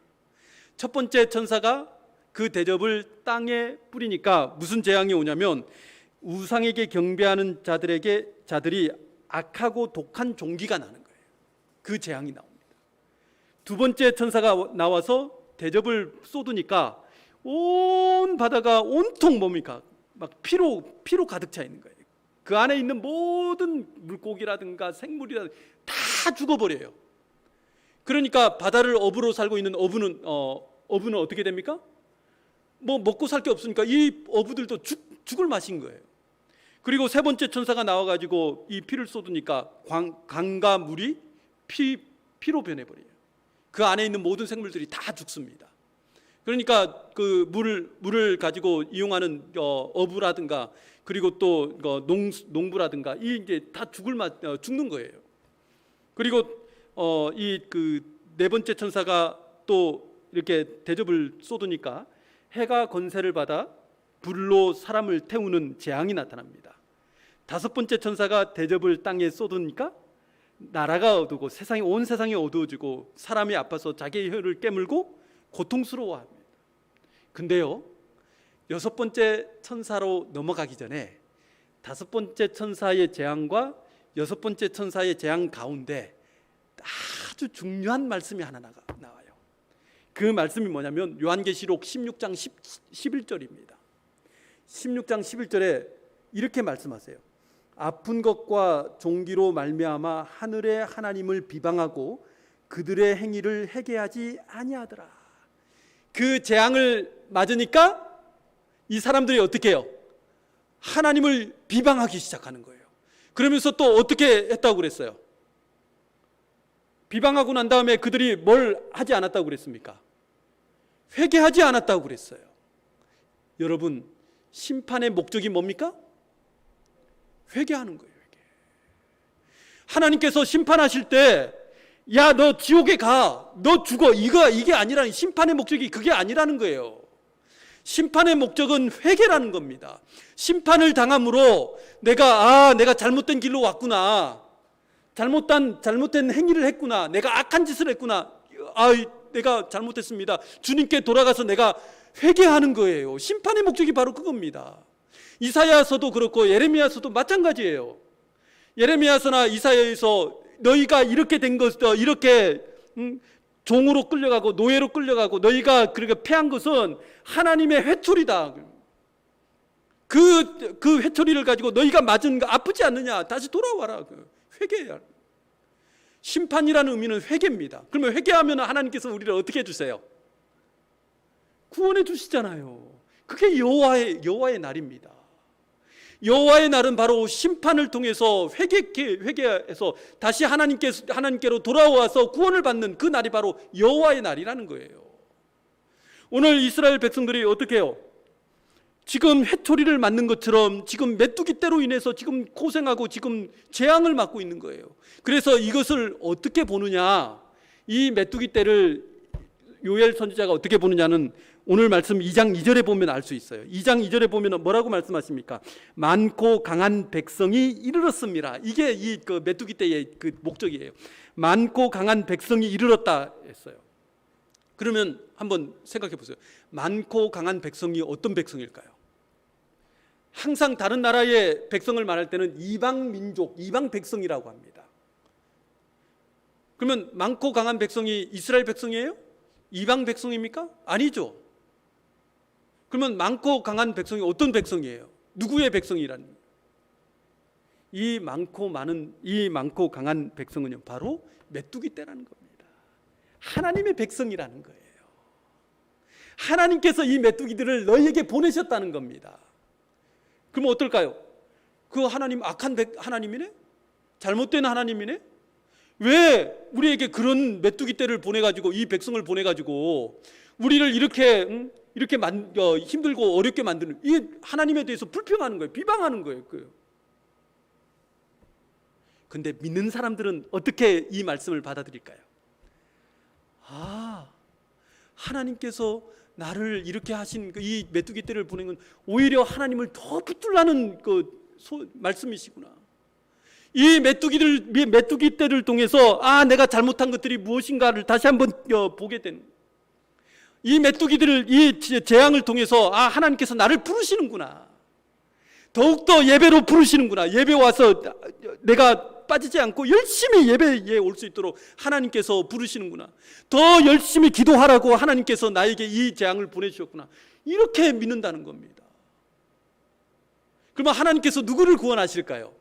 첫 번째 천사가 그 대접을 땅에 뿌리니까 무슨 재앙이 오냐면 우상에게 경배하는 자들이 악하고 독한 종기가 나는 거예요. 그 재앙이 나옵니다. 두 번째 천사가 나와서 대접을 쏟으니까 온 바다가 온통 뭡니까? 막 피로 가득 차 있는 거예요. 그 안에 있는 모든 물고기라든가 생물이라든가 다 죽어버려요. 그러니까 바다를 어부로 살고 있는 어부는 어떻게 됩니까? 뭐 먹고 살 게 없으니까 이 어부들도 죽을 맛인 거예요. 그리고 세 번째 천사가 나와가지고 이 피를 쏟으니까 강과 물이 피로 변해버려요. 그 안에 있는 모든 생물들이 다 죽습니다. 그러니까 그 물을 가지고 이용하는 어부라든가 그리고 또 농부라든가 이게 다 죽는 거예요. 그리고 이 그 네 번째 천사가 또 이렇게 대접을 쏟으니까 해가 건세를 받아 불로 사람을 태우는 재앙이 나타납니다. 다섯 번째 천사가 대접을 땅에 쏟으니까 나라가 어두고 온 세상이 어두워지고 사람이 아파서 자기의 혀를 깨물고 고통스러워합니다. 근데요, 여섯 번째 천사로 넘어가기 전에 다섯 번째 천사의 재앙과 여섯 번째 천사의 재앙 가운데 아주 중요한 말씀이 하나 나와요. 그 말씀이 뭐냐면 요한계시록 16장 11절입니다. 16장 11절에 이렇게 말씀하세요. 아픈 것과 종기로 말미암아 하늘의 하나님을 비방하고 그들의 행위를 회개하지 아니하더라. 그 재앙을 맞으니까 이 사람들이 어떻게 해요? 하나님을 비방하기 시작하는 거예요. 그러면서 또 어떻게 했다고 그랬어요? 비방하고 난 다음에 그들이 뭘 하지 않았다고 그랬습니까? 회개하지 않았다고 그랬어요. 여러분, 심판의 목적이 뭡니까? 회개하는 거예요. 회개. 하나님께서 심판하실 때 야, 너 지옥에 가, 너 죽어, 이게 아니라는, 심판의 목적이 그게 아니라는 거예요. 심판의 목적은 회개라는 겁니다. 심판을 당함으로 내가 잘못된 길로 왔구나, 잘못된 행위를 했구나, 내가 악한 짓을 했구나, 내가 잘못했습니다, 주님께 돌아가서 내가 회개하는 거예요. 심판의 목적이 바로 그겁니다. 이사야서도 그렇고 예레미야서도 마찬가지예요. 예레미야서나 이사야에서 너희가 이렇게 된 것, 이렇게 종으로 끌려가고 노예로 끌려가고 너희가 그렇게 패한 것은 하나님의 회초리다. 그 회초리를 가지고 너희가 맞은 거 아프지 않느냐? 다시 돌아와라. 회개해야. 심판이라는 의미는 회개입니다. 그러면 회개하면 하나님께서 우리를 어떻게 해주세요? 구원해 주시잖아요. 그게 여호와의 날입니다. 여호와의 날은 바로 심판을 통해서 회개해서 다시 하나님께로 돌아와서 구원을 받는 그 날이 바로 여호와의 날이라는 거예요. 오늘 이스라엘 백성들이 어떻게 해요? 지금 회초리를 맞는 것처럼 지금 메뚜기 떼로 인해서 지금 고생하고 지금 재앙을 맞고 있는 거예요. 그래서 이것을 어떻게 보느냐, 이 메뚜기 떼를 요엘 선지자가 어떻게 보느냐는 오늘 말씀 2장 2절에 보면 알 수 있어요. 2장 2절에 보면 뭐라고 말씀하십니까? 많고 강한 백성이 이르렀습니다. 이게 이 그 메뚜기 떼의 그 목적이에요. 많고 강한 백성이 이르렀다 했어요. 그러면 한번 생각해 보세요. 많고 강한 백성이 어떤 백성일까요? 항상 다른 나라의 백성을 말할 때는 이방 민족, 이방 백성이라고 합니다. 그러면 많고 강한 백성이 이스라엘 백성이에요? 이방 백성입니까? 아니죠. 그러면 많고 강한 백성이 어떤 백성이에요? 누구의 백성이라는 거예요? 이 많고 강한 백성은요, 바로 메뚜기 떼라는 겁니다. 하나님의 백성이라는 거예요. 하나님께서 이 메뚜기들을 너희에게 보내셨다는 겁니다. 그러면 어떨까요? 그 하나님 악한 하나님이네? 잘못된 하나님이네? 왜 우리에게 그런 메뚜기 떼를 보내가지고, 이 백성을 보내가지고 우리를 이렇게 힘들고 어렵게 만드는, 이 하나님에 대해서 불평하는 거예요. 비방하는 거예요. 근데 믿는 사람들은 어떻게 이 말씀을 받아들일까요? 하나님께서 나를 이렇게 하신 이 메뚜기 떼를 보낸 건 오히려 하나님을 더 붙들라는 말씀이시구나. 이 메뚜기 떼를 통해서 내가 잘못한 것들이 무엇인가를 다시 한번 보게 되는, 이 메뚜기들을, 이 재앙을 통해서 하나님께서 나를 부르시는구나, 더욱더 예배로 부르시는구나, 예배 와서 내가 빠지지 않고 열심히 예배에 올 수 있도록 하나님께서 부르시는구나, 더 열심히 기도하라고 하나님께서 나에게 이 재앙을 보내주셨구나, 이렇게 믿는다는 겁니다. 그러면 하나님께서 누구를 구원하실까요?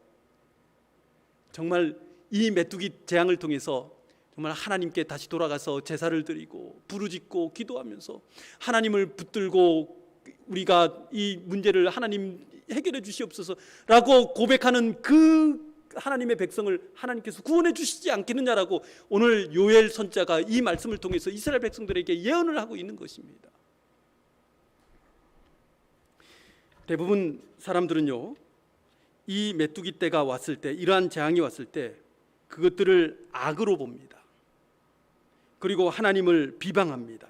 정말 이 메뚜기 재앙을 통해서 정말 하나님께 다시 돌아가서 제사를 드리고 부르짖고 기도하면서 하나님을 붙들고 우리가 이 문제를 하나님 해결해 주시옵소서라고 고백하는 그 하나님의 백성을 하나님께서 구원해 주시지 않겠느냐라고 오늘 요엘 선지자가 이 말씀을 통해서 이스라엘 백성들에게 예언을 하고 있는 것입니다. 대부분 사람들은요, 이 메뚜기 때가 왔을 때, 이러한 재앙이 왔을 때 그것들을 악으로 봅니다. 그리고 하나님을 비방합니다.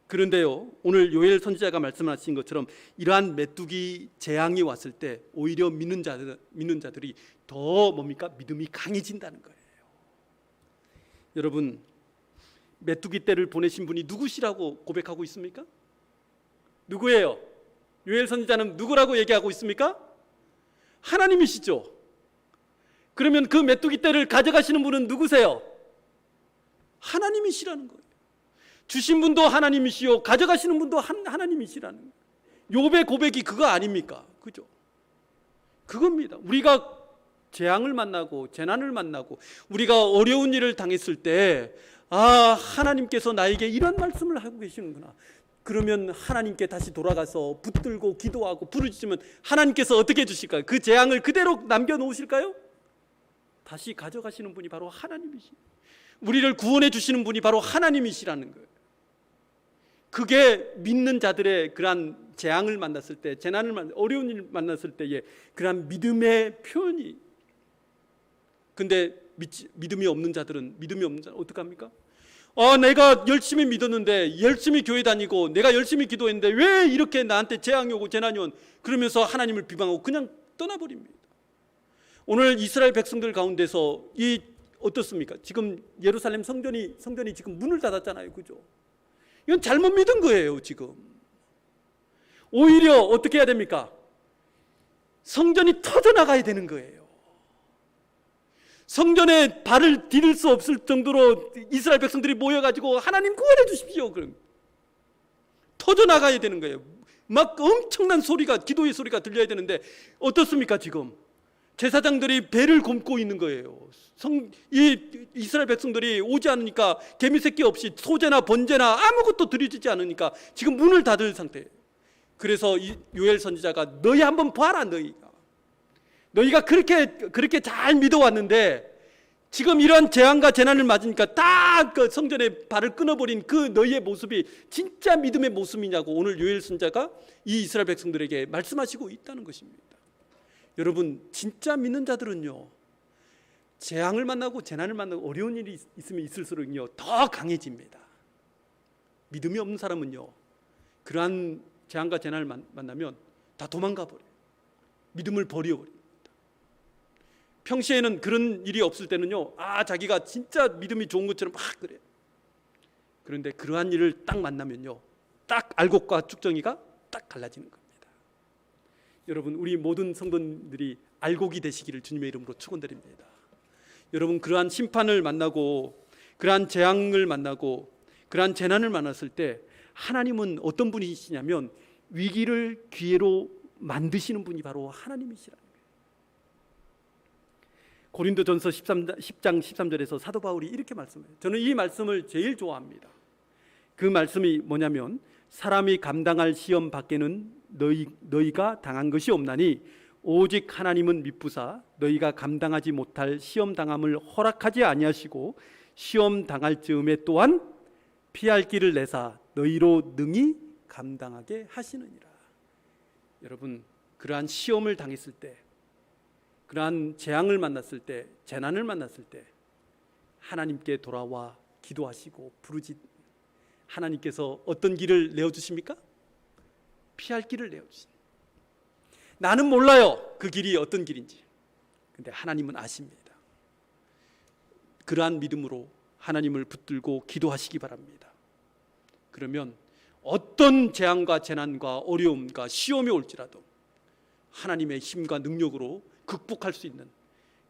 그런데요, 오늘 요엘 선지자가 말씀하신 것처럼 이러한 메뚜기 재앙이 왔을 때 오히려 믿는 자들이 더 뭡니까? 믿음이 강해진다는 거예요. 여러분, 메뚜기 떼를 보내신 분이 누구시라고 고백하고 있습니까? 누구예요? 요엘 선지자는 누구라고 얘기하고 있습니까? 하나님이시죠. 그러면 그 메뚜기 떼를 가져가시는 분은 누구세요? 하나님이시라는 거예요. 주신 분도 하나님이시요 가져가시는 분도 하나님이시라는 거예요. 욥의 고백이 그거 아닙니까? 그죠? 그겁니다. 우리가 재앙을 만나고 재난을 만나고 우리가 어려운 일을 당했을 때 하나님께서 나에게 이런 말씀을 하고 계시는구나. 그러면 하나님께 다시 돌아가서 붙들고 기도하고 부르짖으면 하나님께서 어떻게 해주실까요? 그 재앙을 그대로 남겨놓으실까요? 다시 가져가시는 분이 바로 하나님이시. 우리를 구원해 주시는 분이 바로 하나님이시라는 거예요. 그게 믿는 자들의 그러한 재앙을 만났을 때, 재난을 어려운 일 만났을 때의 그러한 믿음의 표현이. 근데 믿음이 없는 자들은 어떡합니까? 내가 열심히 믿었는데, 열심히 교회 다니고 내가 열심히 기도했는데 왜 이렇게 나한테 재앙이 오고 재난이 온, 그러면서 하나님을 비방하고 그냥 떠나버립니다. 오늘 이스라엘 백성들 가운데서 어떻습니까? 지금 예루살렘 성전이 지금 문을 닫았잖아요. 그죠? 이건 잘못 믿은 거예요. 지금 오히려 어떻게 해야 됩니까? 성전이 터져나가야 되는 거예요. 성전에 발을 디딜 수 없을 정도로 이스라엘 백성들이 모여가지고 하나님 구원해 주십시오. 그럼 터져나가야 되는 거예요. 막 엄청난 소리가, 기도의 소리가 들려야 되는데 어떻습니까? 지금 제사장들이 배를 곪고 있는 거예요. 이스라엘 백성들이 오지 않으니까 개미새끼 없이 소제나 번제나 아무것도 드려지지 않으니까 지금 문을 닫을 상태예요. 그래서 요엘 선지자가 너희 한번 봐라. 너희가 그렇게 잘 믿어왔는데 지금 이런 재앙과 재난을 맞으니까 딱 그 성전에 발을 끊어버린 그 너희의 모습이 진짜 믿음의 모습이냐고 오늘 요엘 선지자가 이 이스라엘 백성들에게 말씀하시고 있다는 것입니다. 여러분, 진짜 믿는 자들은요, 재앙을 만나고 재난을 만나고 어려운 일이 있으면 있을수록요 더 강해집니다. 믿음이 없는 사람은요, 그러한 재앙과 재난을 만나면 다 도망가 버려요. 믿음을 버려버립니다. 평시에는 그런 일이 없을 때는요, 자기가 진짜 믿음이 좋은 것처럼 막 그래요. 그런데 그러한 일을 딱 만나면요, 딱 알곡과 쭉정이가 딱 갈라지는 겁니다. 여러분, 우리 모든 성도님들이 알곡이 되시기를 주님의 이름으로 축원드립니다. 여러분, 그러한 심판을 만나고 그러한 재앙을 만나고 그러한 재난을 만났을 때 하나님은 어떤 분이시냐면 위기를 기회로 만드시는 분이 바로 하나님이시라는 거예요. 고린도전서 10장 13절에서 사도 바울이 이렇게 말씀해요. 저는 이 말씀을 제일 좋아합니다. 그 말씀이 뭐냐면 사람이 감당할 시험 밖에는 너희가 당한 것이 없나니 오직 하나님은 미쁘사 너희가 감당하지 못할 시험 당함을 허락하지 아니하시고 시험 당할 즈음에 또한 피할 길을 내사 너희로 능히 감당하게 하시느니라. 여러분, 그러한 시험을 당했을 때, 그러한 재앙을 만났을 때, 재난을 만났을 때 하나님께 돌아와 기도하시고 하나님께서 어떤 길을 내어주십니까? 피할 길을 내어주십니다. 나는 몰라요, 그 길이 어떤 길인지. 근데 하나님은 아십니다. 그러한 믿음으로 하나님을 붙들고 기도하시기 바랍니다. 그러면 어떤 재앙과 재난과 어려움과 시험이 올지라도 하나님의 힘과 능력으로 극복할 수 있는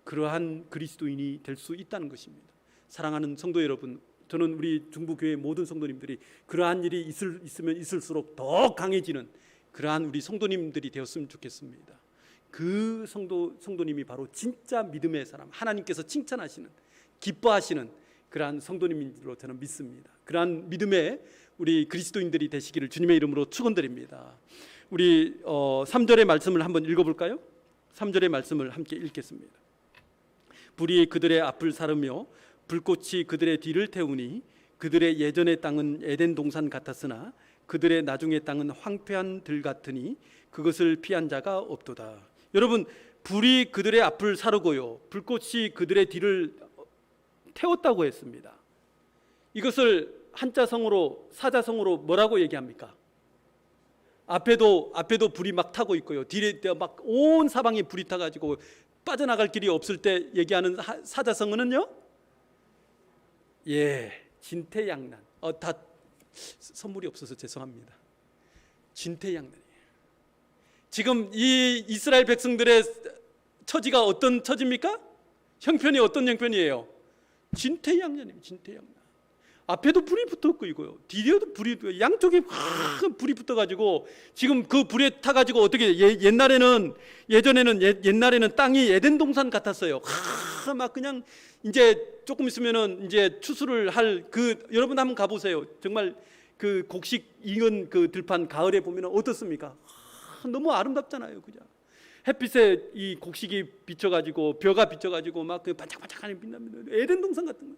그러한 그리스도인이 될 수 있다는 것입니다. 사랑하는 성도 여러분, 저는 우리 중부교회 모든 성도님들이 그러한 일이 있으면 있을수록 더 강해지는 그러한 우리 성도님들이 되었으면 좋겠습니다. 그 성도님이 바로 진짜 믿음의 사람, 하나님께서 칭찬하시는, 기뻐하시는 그러한 성도님인 줄로 저는 믿습니다. 그러한 믿음의 우리 그리스도인들이 되시기를 주님의 이름으로 축원드립니다. 우리 3절의 말씀을 한번 읽어볼까요? 3절의 말씀을 함께 읽겠습니다. 불이 그들의 앞을 사르며 불꽃이 그들의 뒤를 태우니 그들의 예전의 땅은 에덴 동산 같았으나 그들의 나중의 땅은 황폐한 들 같으니 그것을 피한 자가 없도다. 여러분, 불이 그들의 앞을 사르고요, 불꽃이 그들의 뒤를 태웠다고 했습니다. 이것을 한자성어로, 사자성어로 뭐라고 얘기합니까? 앞에도 불이 막 타고 있고요, 뒤에 막 온 사방이 불이 타가지고 빠져나갈 길이 없을 때 얘기하는 사자성어는요, 진퇴양난. 다 선물이 없어서 죄송합니다. 진퇴양난이에요. 지금 이 이스라엘 백성들의 처지가 어떤 처지입니까? 형편이 어떤 형편이에요? 진퇴양난이에요. 진퇴양난. 앞에도 불이 붙었고 이거요, 뒤에도 불이, 양쪽에 불이 붙어가지고 지금 그 불에 타가지고 어떻게 옛날에는 땅이 에덴 동산 같았어요. 막 그냥 이제 조금 있으면은 이제 추수를 할 여러분 한번 가보세요. 정말 그 곡식 익은 그 들판 가을에 보면은 어떻습니까? 너무 아름답잖아요, 그죠? 햇빛에 이 곡식이 비쳐가지고 벼가 비쳐가지고 막 그 반짝반짝하게 빛납니다. 에덴 동산 같은 거.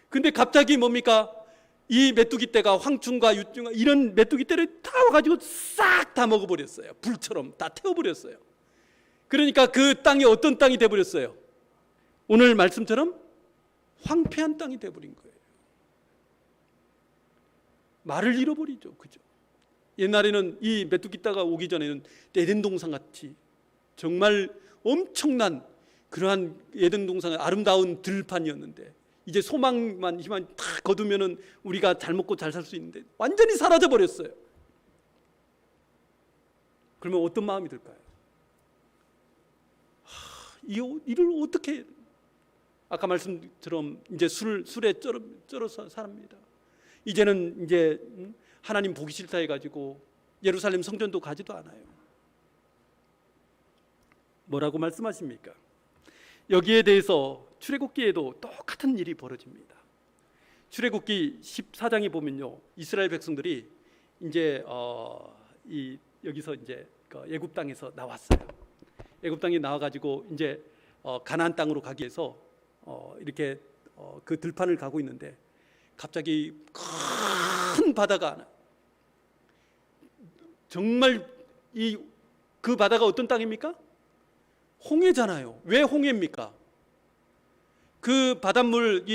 근데 갑자기 뭡니까? 이 메뚜기 떼가 황충과 유충 이런 메뚜기 떼를 다 와가지고 싹 다 먹어버렸어요. 불처럼 다 태워버렸어요. 그러니까 그 땅이 어떤 땅이 돼버렸어요? 오늘 말씀처럼 황폐한 땅이 돼버린 거예요. 말을 잃어버리죠, 그죠? 옛날에는 이 메뚜기 떼가 오기 전에는 에덴 동산 같이 정말 엄청난 그러한 에덴 동산의 아름다운 들판이었는데, 이제 소망만 희망 다 거두면은 우리가 잘 먹고 잘 살 수 있는데 완전히 사라져 버렸어요. 그러면 어떤 마음이 들까요? 이를 어떻게? 아까 말씀처럼 이제 술에 쩔어서 삽니다. 이제는 이제 하나님 보기 싫다 해가지고 예루살렘 성전도 가지도 않아요. 뭐라고 말씀하십니까? 여기에 대해서 출애굽기에도 똑같은 일이 벌어집니다. 출애굽기 14장에 보면요, 이스라엘 백성들이 이제 여기서 이제 애굽 땅에서 나왔어요. 애굽 땅에 나와가지고 이제 가나안 땅으로 가기 위해서 이렇게 그 들판을 가고 있는데 갑자기 큰 바다가 하나, 정말 그 바다가 어떤 땅입니까? 홍해잖아요. 왜 홍해입니까? 그 바닷물,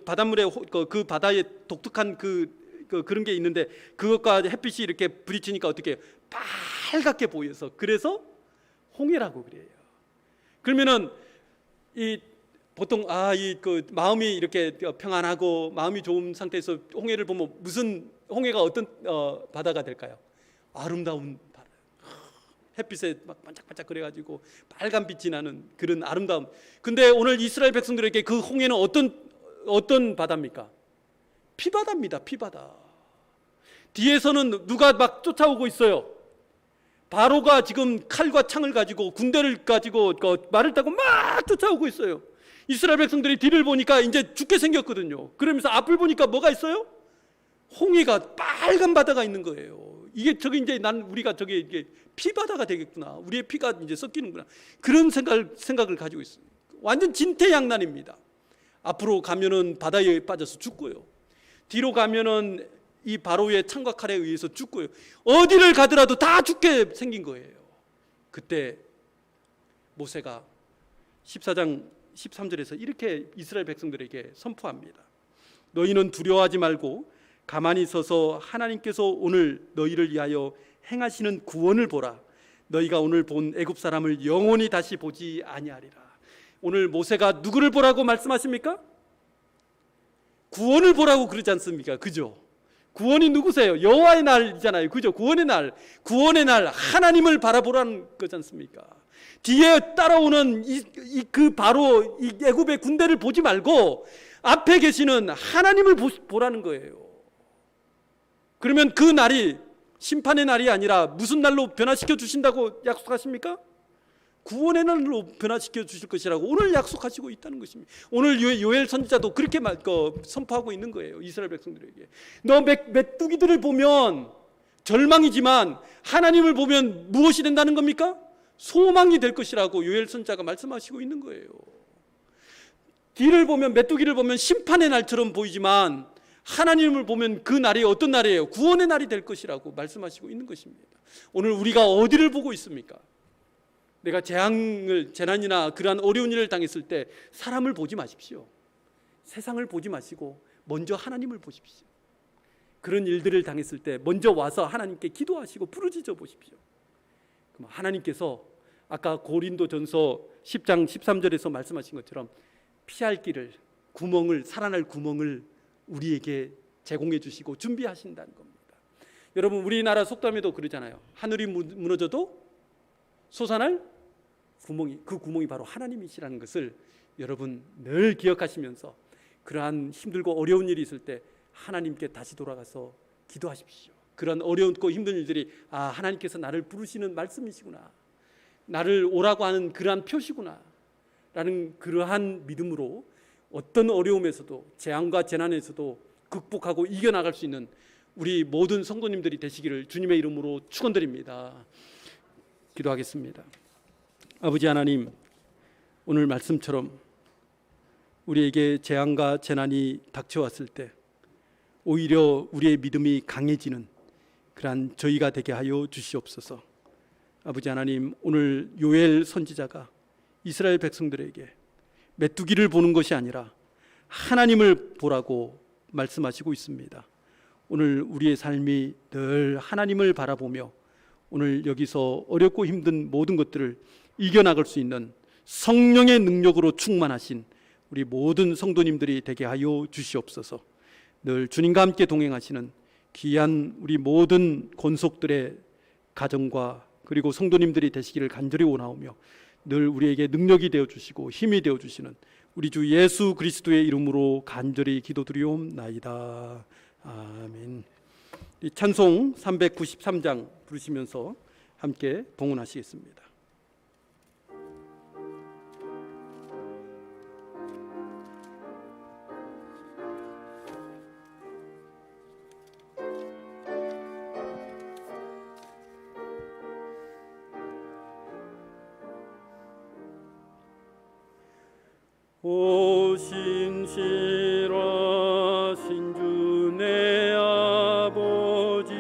바닷물에 그 바다에 독특한 그런 게 있는데 그것과 햇빛이 이렇게 부딪히니까 어떻게 빨갛게 보여서 그래서 홍해라고 그래요. 그러면은 보통 그 마음이 이렇게 평안하고 마음이 좋은 상태에서 홍해를 보면 무슨 홍해가 어떤 바다가 될까요? 아름다운 바다. 햇빛에 막 반짝반짝 그래가지고 빨간 빛이 나는 그런 아름다움. 근데 오늘 이스라엘 백성들에게 그 홍해는 어떤 바다입니까? 피바다입니다. 피바다. 뒤에서는 누가 막 쫓아오고 있어요. 바로가 지금 칼과 창을 가지고 군대를 가지고 말을 타고 막 쫓아오고 있어요. 이스라엘 백성들이 뒤를 보니까 이제 죽게 생겼거든요. 그러면서 앞을 보니까 뭐가 있어요? 홍해가 빨간 바다가 있는 거예요. 이게 이제 우리가 이게 피바다가 되겠구나. 우리의 피가 이제 섞이는구나. 그런 생각을 가지고 있어요. 완전 진퇴양난입니다. 앞으로 가면은 바다에 빠져서 죽고요. 뒤로 가면은 이 바로의 창과 칼에 의해서 죽고요. 어디를 가더라도 다 죽게 생긴 거예요. 그때 모세가 14장 13절에서 이렇게 이스라엘 백성들에게 선포합니다. 너희는 두려워하지 말고 가만히 서서 하나님께서 오늘 너희를 위하여 행하시는 구원을 보라. 너희가 오늘 본 애굽 사람을 영원히 다시 보지 아니하리라. 오늘 모세가 누구를 보라고 말씀하십니까? 구원을 보라고 그러지 않습니까? 그죠? 구원이 누구세요? 여호와의 날이잖아요. 그죠? 구원의 날 하나님을 바라보라는 거지 않습니까? 뒤에 따라오는 그 바로 이 애굽의 군대를 보지 말고 앞에 계시는 하나님을 보라는 거예요. 그러면 그 날이 심판의 날이 아니라 무슨 날로 변화시켜 주신다고 약속하십니까? 구원의 날로 변화시켜 주실 것이라고 오늘 약속하시고 있다는 것입니다. 오늘 요엘 선지자도 그렇게 선포하고 있는 거예요. 이스라엘 백성들에게. 너 메뚜기들을 보면 절망이지만 하나님을 보면 무엇이 된다는 겁니까? 소망이 될 것이라고 요엘 선지자가 말씀하시고 있는 거예요. 뒤를 보면, 메뚜기를 보면 심판의 날처럼 보이지만 하나님을 보면 그 날이 어떤 날이에요? 구원의 날이 될 것이라고 말씀하시고 있는 것입니다. 오늘 우리가 어디를 보고 있습니까? 내가 재난이나 그러한 어려운 일을 당했을 때 사람을 보지 마십시오. 세상을 보지 마시고 먼저 하나님을 보십시오. 그런 일들을 당했을 때 먼저 와서 하나님께 기도하시고 부르짖어 보십시오. 그럼 하나님께서 아까 고린도전서 10장 13절에서 말씀하신 것처럼 피할 길을, 구멍을, 살아날 구멍을 우리에게 제공해 주시고 준비하신다는 겁니다. 여러분, 우리나라 속담에도 그러잖아요. 하늘이 무너져도 솟아날 구멍이, 그 구멍이 바로 하나님이시라는 것을 여러분 늘 기억하시면서 그러한 힘들고 어려운 일이 있을 때 하나님께 다시 돌아가서 기도하십시오. 그런 어려운고 힘든 일들이 하나님께서 나를 부르시는 말씀이시구나, 나를 오라고 하는 그러한 표시구나 라는 그러한 믿음으로 어떤 어려움에서도, 재앙과 재난에서도 극복하고 이겨나갈 수 있는 우리 모든 성도님들이 되시기를 주님의 이름으로 축원드립니다. 기도하겠습니다. 아버지 하나님, 오늘 말씀처럼 우리에게 재앙과 재난이 닥쳐왔을 때 오히려 우리의 믿음이 강해지는 그러한 저희가 되게 하여 주시옵소서. 아버지 하나님, 오늘 요엘 선지자가 이스라엘 백성들에게 메뚜기를 보는 것이 아니라 하나님을 보라고 말씀하시고 있습니다. 오늘 우리의 삶이 늘 하나님을 바라보며 오늘 여기서 어렵고 힘든 모든 것들을 이겨나갈 수 있는 성령의 능력으로 충만하신 우리 모든 성도님들이 되게 하여 주시옵소서. 늘 주님과 함께 동행하시는 귀한 우리 모든 권속들의 가정과 그리고 성도님들이 되시기를 간절히 원하오며 늘 우리에게 능력이 되어주시고 힘이 되어주시는 우리 주 예수 그리스도의 이름으로 간절히 기도드리옵나이다. 아멘. 이 찬송 393장 부르시면서 함께 봉헌하시겠습니다. 오 신실하신 주 내 아버지여,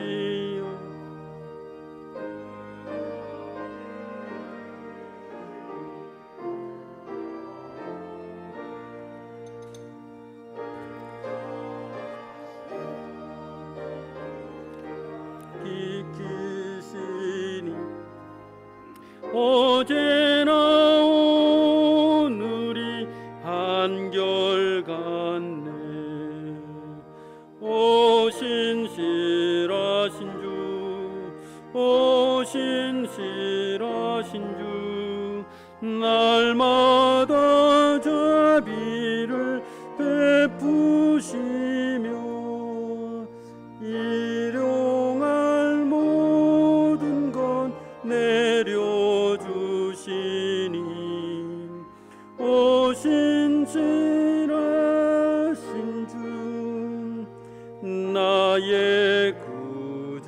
지키시니 어제나 오늘이 한결같네. 오 신실하신 주, 오 신실하신 주, 날마다 자비를 베푸시며 일용할 모든 것 내려주시니 오 신실하신 주, 나의 구주.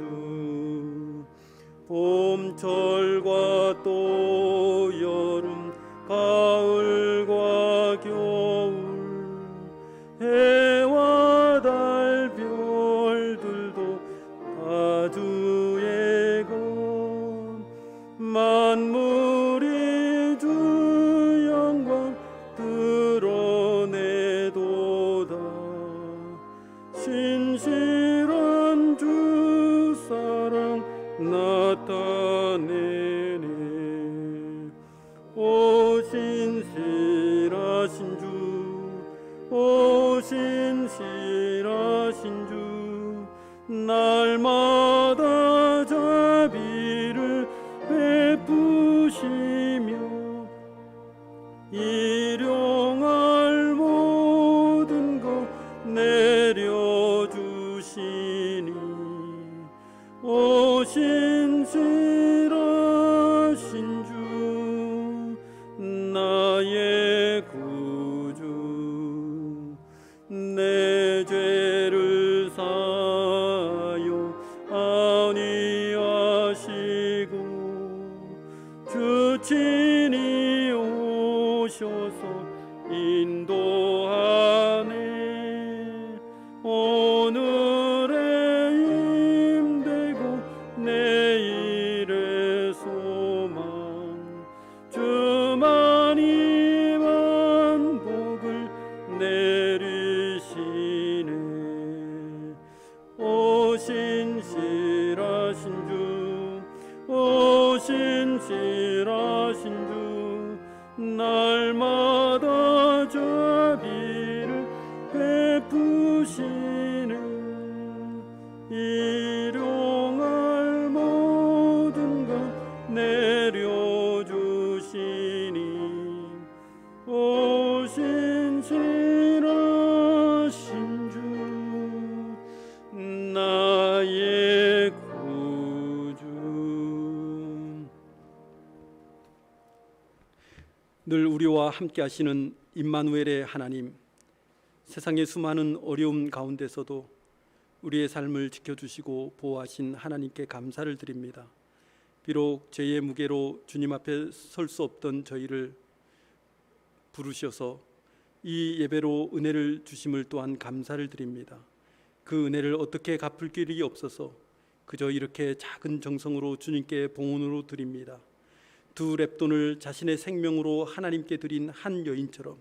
봄철과 또 여름, 가을과 겨울, 해와 달 별들도 다 주의 것, 만물이 주 영광 드러내도다. 신실한 주 사랑 나타내네. 오 신실하신 주, 오 신실하신 주, 날마다 자비를 베푸시며 일용할 모든 것 내려주시니 오 신실하신 주. 나의 구주 내 죄를 사하여 안위하시고 주 친히 오셔서 인도하네. 오늘의 힘되고 내일의 소망 주만이만 복을 내리시네. 오 신실하신 주, 오 신실하신 주, 날마다 자비를 베푸시네. 일용할 모든 것 내려주시니 오 신실하신 주 나의 구주. 늘 우리와 함께 하시는 임마누엘의 하나님, 세상의 수많은 어려움 가운데서도 우리의 삶을 지켜주시고 보호하신 하나님께 감사를 드립니다. 비록 죄의 무게로 주님 앞에 설 수 없던 저희를 부르셔서 이 예배로 은혜를 주심을 또한 감사를 드립니다. 그 은혜를 어떻게 갚을 길이 없어서 그저 이렇게 작은 정성으로 주님께 봉헌으로 드립니다. 두 렙돈을 자신의 생명으로 하나님께 드린 한 여인처럼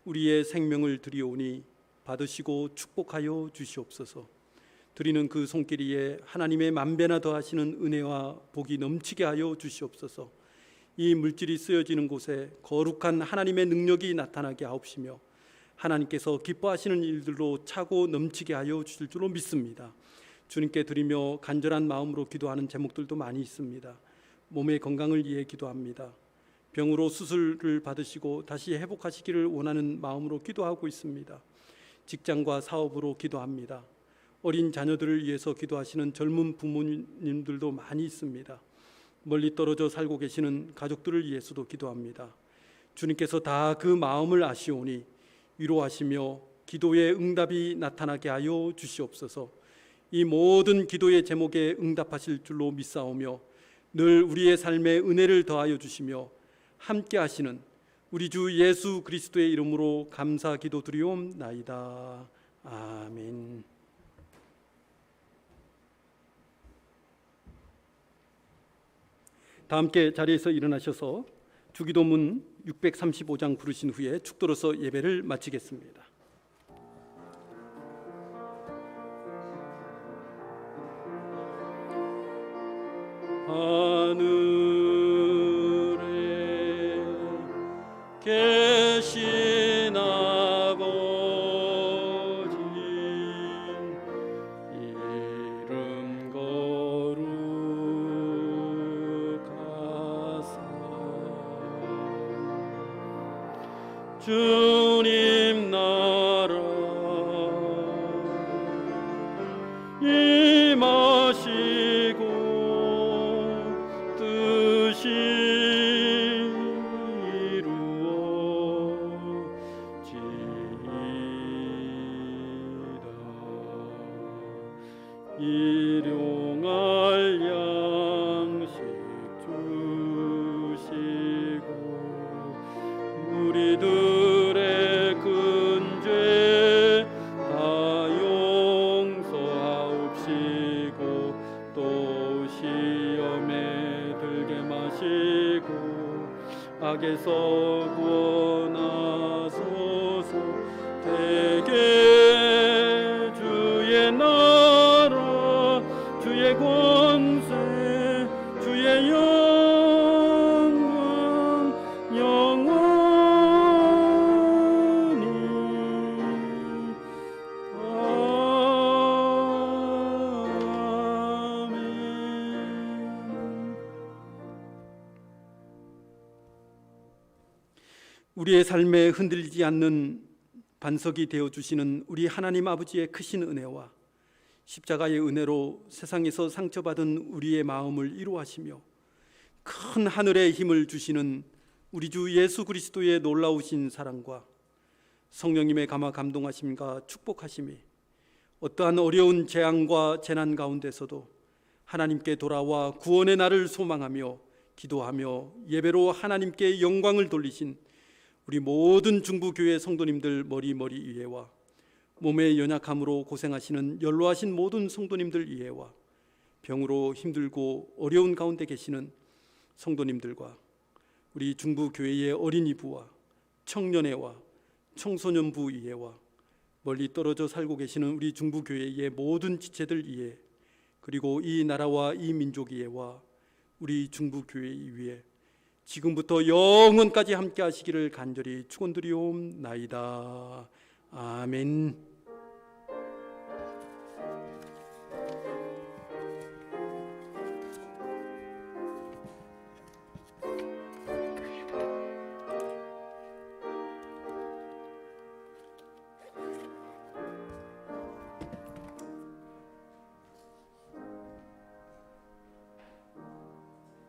우리의 생명을 드리오니 받으시고 축복하여 주시옵소서. 드리는 그 손길이에 하나님의 만배나 더하시는 은혜와 복이 넘치게 하여 주시옵소서. 이 물질이 쓰여지는 곳에 거룩한 하나님의 능력이 나타나게 하옵시며 하나님께서 기뻐하시는 일들로 차고 넘치게 하여 주실 줄로 믿습니다. 주님께 드리며 간절한 마음으로 기도하는 제목들도 많이 있습니다. 몸의 건강을 위해 기도합니다. 병으로 수술을 받으시고 다시 회복하시기를 원하는 마음으로 기도하고 있습니다. 직장과 사업으로 기도합니다. 어린 자녀들을 위해서 기도하시는 젊은 부모님들도 많이 있습니다. 멀리 떨어져 살고 계시는 가족들을 위해서도 기도합니다. 주님께서 다 그 마음을 아시오니 위로하시며 기도의 응답이 나타나게 하여 주시옵소서. 이 모든 기도의 제목에 응답하실 줄로 믿사오며 늘 우리의 삶에 은혜를 더하여 주시며 함께 하시는 우리 주 예수 그리스도의 이름으로 감사 기도 드리옵나이다. 아멘. 다 함께 자리에서 일어나셔서 주기도문 635장 부르신 후에 축도로서 예배를 마치겠습니다. 하늘에 계신 아버지 이름 거룩하사 주님 나라 임하시고 일용할 양식 주시고 우리들의 큰 죄 다 용서하옵시고 또 시험에 들게 마시고 악에서 구원하소서. 대개 주의 나라 주의 권세 주의 영광 영원히 아멘. 우리의 삶에 흔들리지 않는 반석이 되어주시는 우리 하나님 아버지의 크신 은혜와 십자가의 은혜로 세상에서 상처받은 우리의 마음을 위로하시며 큰 하늘의 힘을 주시는 우리 주 예수 그리스도의 놀라우신 사랑과 성령님의 감화 감동하심과 축복하심이 어떠한 어려운 재앙과 재난 가운데서도 하나님께 돌아와 구원의 날을 소망하며 기도하며 예배로 하나님께 영광을 돌리신 우리 모든 중부교회 성도님들 머리 위에와 몸의 연약함으로 고생하시는 연로하신 모든 성도님들 이해와 병으로 힘들고 어려운 가운데 계시는 성도님들과 우리 중부교회의 어린이부와 청년회와 청소년부 이해와 멀리 떨어져 살고 계시는 우리 중부교회의 모든 지체들 이해, 그리고 이 나라와 이 민족 이해와 우리 중부교회 위에 지금부터 영원까지 함께 하시기를 간절히 축원드리옵나이다. 아멘.